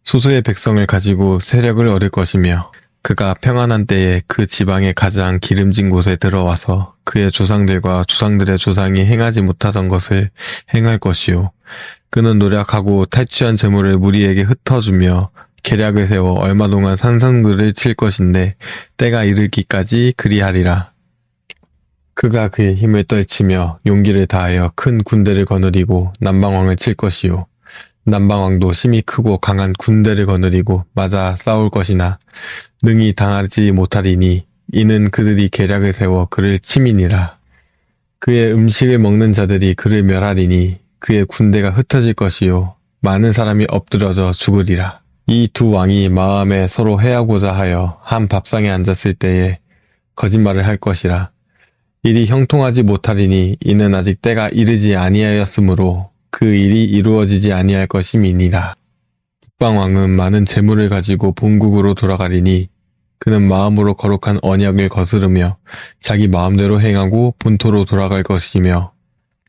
소수의 백성을 가지고 세력을 얻을 것이며 그가 평안한 때에 그 지방의 가장 기름진 곳에 들어와서 그의 조상들과 조상들의 조상이 행하지 못하던 것을 행할 것이요 그는 노력하고 탈취한 재물을 무리에게 흩어주며 계략을 세워 얼마 동안 산성들을 칠 것인데 때가 이르기까지 그리하리라. 그가 그의 힘을 떨치며 용기를 다하여 큰 군대를 거느리고 남방왕을 칠 것이요 남방왕도 심히 크고 강한 군대를 거느리고 맞아 싸울 것이나 능히 당하지 못하리니 이는 그들이 계략을 세워 그를 침이니라. 그의 음식을 먹는 자들이 그를 멸하리니 그의 군대가 흩어질 것이요 많은 사람이 엎드러져 죽으리라. 이 두 왕이 마음에 서로 해하고자 하여 한 밥상에 앉았을 때에 거짓말을 할 것이라. 일이 형통하지 못하리니 이는 아직 때가 이르지 아니하였으므로 그 일이 이루어지지 아니할 것임이니라. 북방왕은 많은 재물을 가지고 본국으로 돌아가리니 그는 마음으로 거룩한 언약을 거스르며 자기 마음대로 행하고 본토로 돌아갈 것이며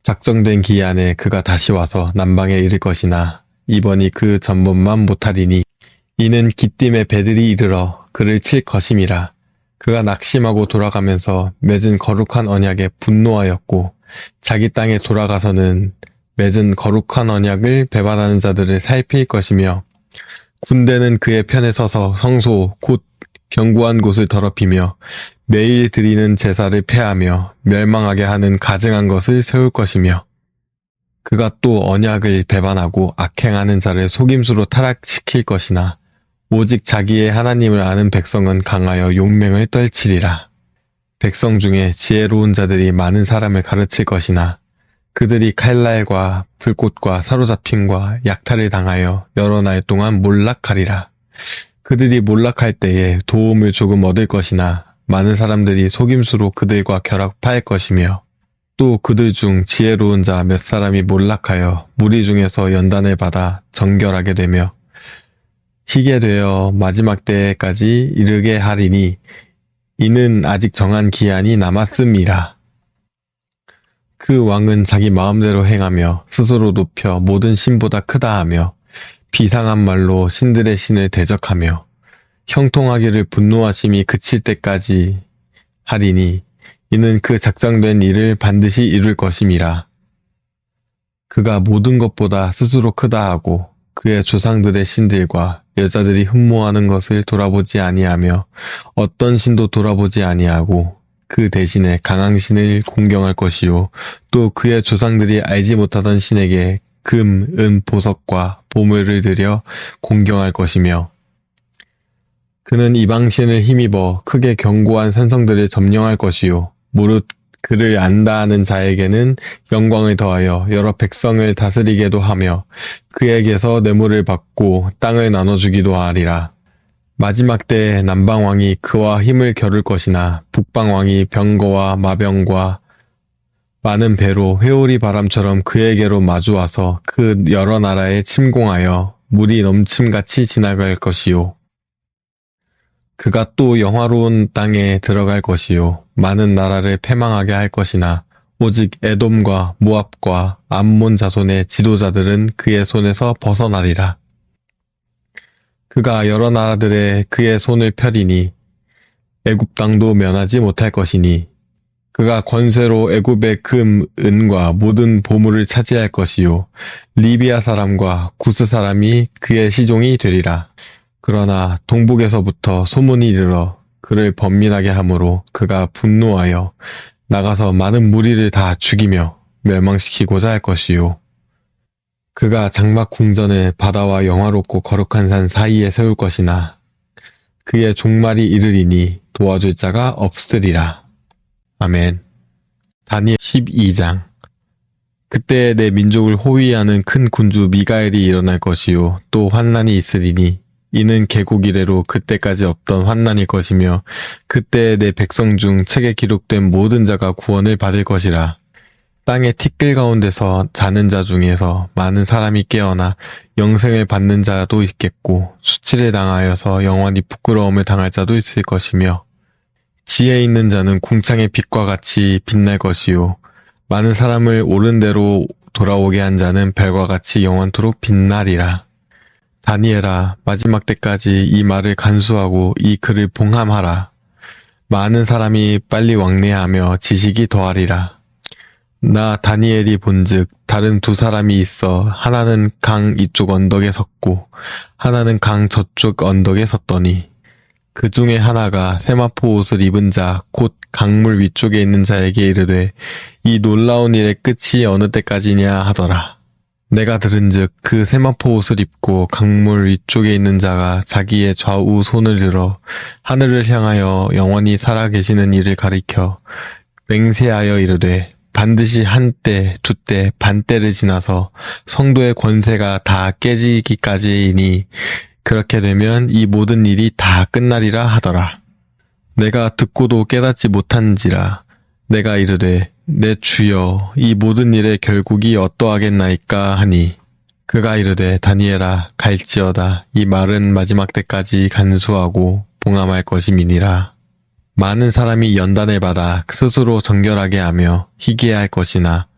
작정된 기한에 그가 다시 와서 남방에 이를 것이나 이번이 그 전번만 못하리니 이는 기띔의 배들이 이르러 그를 칠 것임이라. 그가 낙심하고 돌아가면서 맺은 거룩한 언약에 분노하였고 자기 땅에 돌아가서는 맺은 거룩한 언약을 배반하는 자들을 살필 것이며 군대는 그의 편에 서서 성소 곧 견고한 곳을 더럽히며 매일 드리는 제사를 폐하며 멸망하게 하는 가증한 것을 세울 것이며 그가 또 언약을 배반하고 악행하는 자를 속임수로 타락시킬 것이나 오직 자기의 하나님을 아는 백성은 강하여 용맹을 떨치리라. 백성 중에 지혜로운 자들이 많은 사람을 가르칠 것이나 그들이 칼날과 불꽃과 사로잡힘과 약탈을 당하여 여러 날 동안 몰락하리라. 그들이 몰락할 때에 도움을 조금 얻을 것이나 많은 사람들이 속임수로 그들과 결합할 것이며 또 그들 중 지혜로운 자 몇 사람이 몰락하여 무리 중에서 연단을 받아 정결하게 되며 희게 되어 마지막 때까지 이르게 하리니 이는 아직 정한 기한이 남았음이라. 그 왕은 자기 마음대로 행하며 스스로 높여 모든 신보다 크다 하며 비상한 말로 신들의 신을 대적하며 형통하기를 분노하심이 그칠 때까지 하리니 이는 그 작정된 일을 반드시 이룰 것임이라. 그가 모든 것보다 스스로 크다 하고 그의 조상들의 신들과 여자들이 흠모하는 것을 돌아보지 아니하며 어떤 신도 돌아보지 아니하고 그 대신에 강한 신을 공경할 것이요 또 그의 조상들이 알지 못하던 신에게 금, 은, 보석과 보물을 들여 공경할 것이며 그는 이방신을 힘입어 크게 견고한 산성들을 점령할 것이요 무릇 그를 안다 하는 자에게는 영광을 더하여 여러 백성을 다스리게도 하며 그에게서 뇌물을 받고 땅을 나눠주기도 하리라. 마지막 때에 남방왕이 그와 힘을 겨룰 것이나 북방왕이 병거와 마병과 많은 배로 회오리 바람처럼 그에게로 마주와서 그 여러 나라에 침공하여 물이 넘침같이 지나갈 것이요. 그가 또 영화로운 땅에 들어갈 것이요 많은 나라를 패망하게 할 것이나 오직 에돔과 모압과 암몬 자손의 지도자들은 그의 손에서 벗어나리라. 그가 여러 나라들의 그의 손을 펴리니 애굽 땅도 면하지 못할 것이니 그가 권세로 애굽의 금, 은과 모든 보물을 차지할 것이요 리비아 사람과 구스 사람이 그의 시종이 되리라. 그러나 동북에서부터 소문이 이르러 그를 번민하게 하므로 그가 분노하여 나가서 많은 무리를 다 죽이며 멸망시키고자 할 것이요. 그가 장막 궁전을 바다와 영화롭고 거룩한 산 사이에 세울 것이나 그의 종말이 이르리니 도와줄 자가 없으리라. 아멘. 다니엘 12장. 그때 내 민족을 호위하는 큰 군주 미가엘이 일어날 것이요 또 환난이 있으리니 이는 개국 이래로 그때까지 없던 환난일 것이며 그때 내 백성 중 책에 기록된 모든 자가 구원을 받을 것이라. 땅의 티끌 가운데서 자는 자 중에서 많은 사람이 깨어나 영생을 받는 자도 있겠고 수치를 당하여서 영원히 부끄러움을 당할 자도 있을 것이며 지혜 있는 자는 궁창의 빛과 같이 빛날 것이요 많은 사람을 옳은 대로 돌아오게 한 자는 별과 같이 영원토록 빛나리라. 다니엘아, 마지막 때까지 이 말을 간수하고 이 글을 봉함하라. 많은 사람이 빨리 왕래하며 지식이 더하리라. 나 다니엘이 본즉 다른 두 사람이 있어 하나는 강 이쪽 언덕에 섰고 하나는 강 저쪽 언덕에 섰더니 그 중에 하나가 세마포 옷을 입은 자 곧 강물 위쪽에 있는 자에게 이르되 이 놀라운 일의 끝이 어느 때까지냐 하더라. 내가 들은즉 그 세마포 옷을 입고 강물 위쪽에 있는 자가 자기의 좌우 손을 들어 하늘을 향하여 영원히 살아계시는 이를 가리켜 맹세하여 이르되 반드시 한때, 두때, 반때를 지나서 성도의 권세가 다 깨지기까지이니 그렇게 되면 이 모든 일이 다 끝나리라 하더라. 내가 듣고도 깨닫지 못한지라 내가 이르되 내 주여 이 모든 일의 결국이 어떠하겠나이까 하니 그가 이르되 다니엘아 갈지어다 이 말은 마지막 때까지 간수하고 봉함할 것임이니라. 많은 사람이 연단을 받아 스스로 정결하게 하며 희귀할 것이나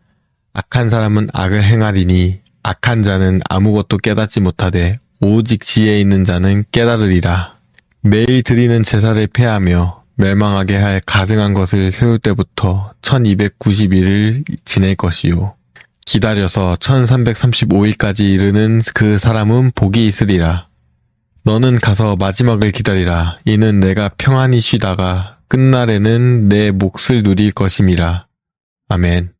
악한 사람은 악을 행하리니 악한 자는 아무것도 깨닫지 못하되 오직 지혜 있는 자는 깨달으리라. 매일 드리는 제사를 폐하며 멸망하게 할 가증한 것을 세울 때부터 1290일을 지낼 것이요. 기다려서 1335일까지 이르는 그 사람은 복이 있으리라. 너는 가서 마지막을 기다리라. 이는 내가 평안히 쉬다가 끝날에는 내 몫을 누릴 것임이라. 아멘.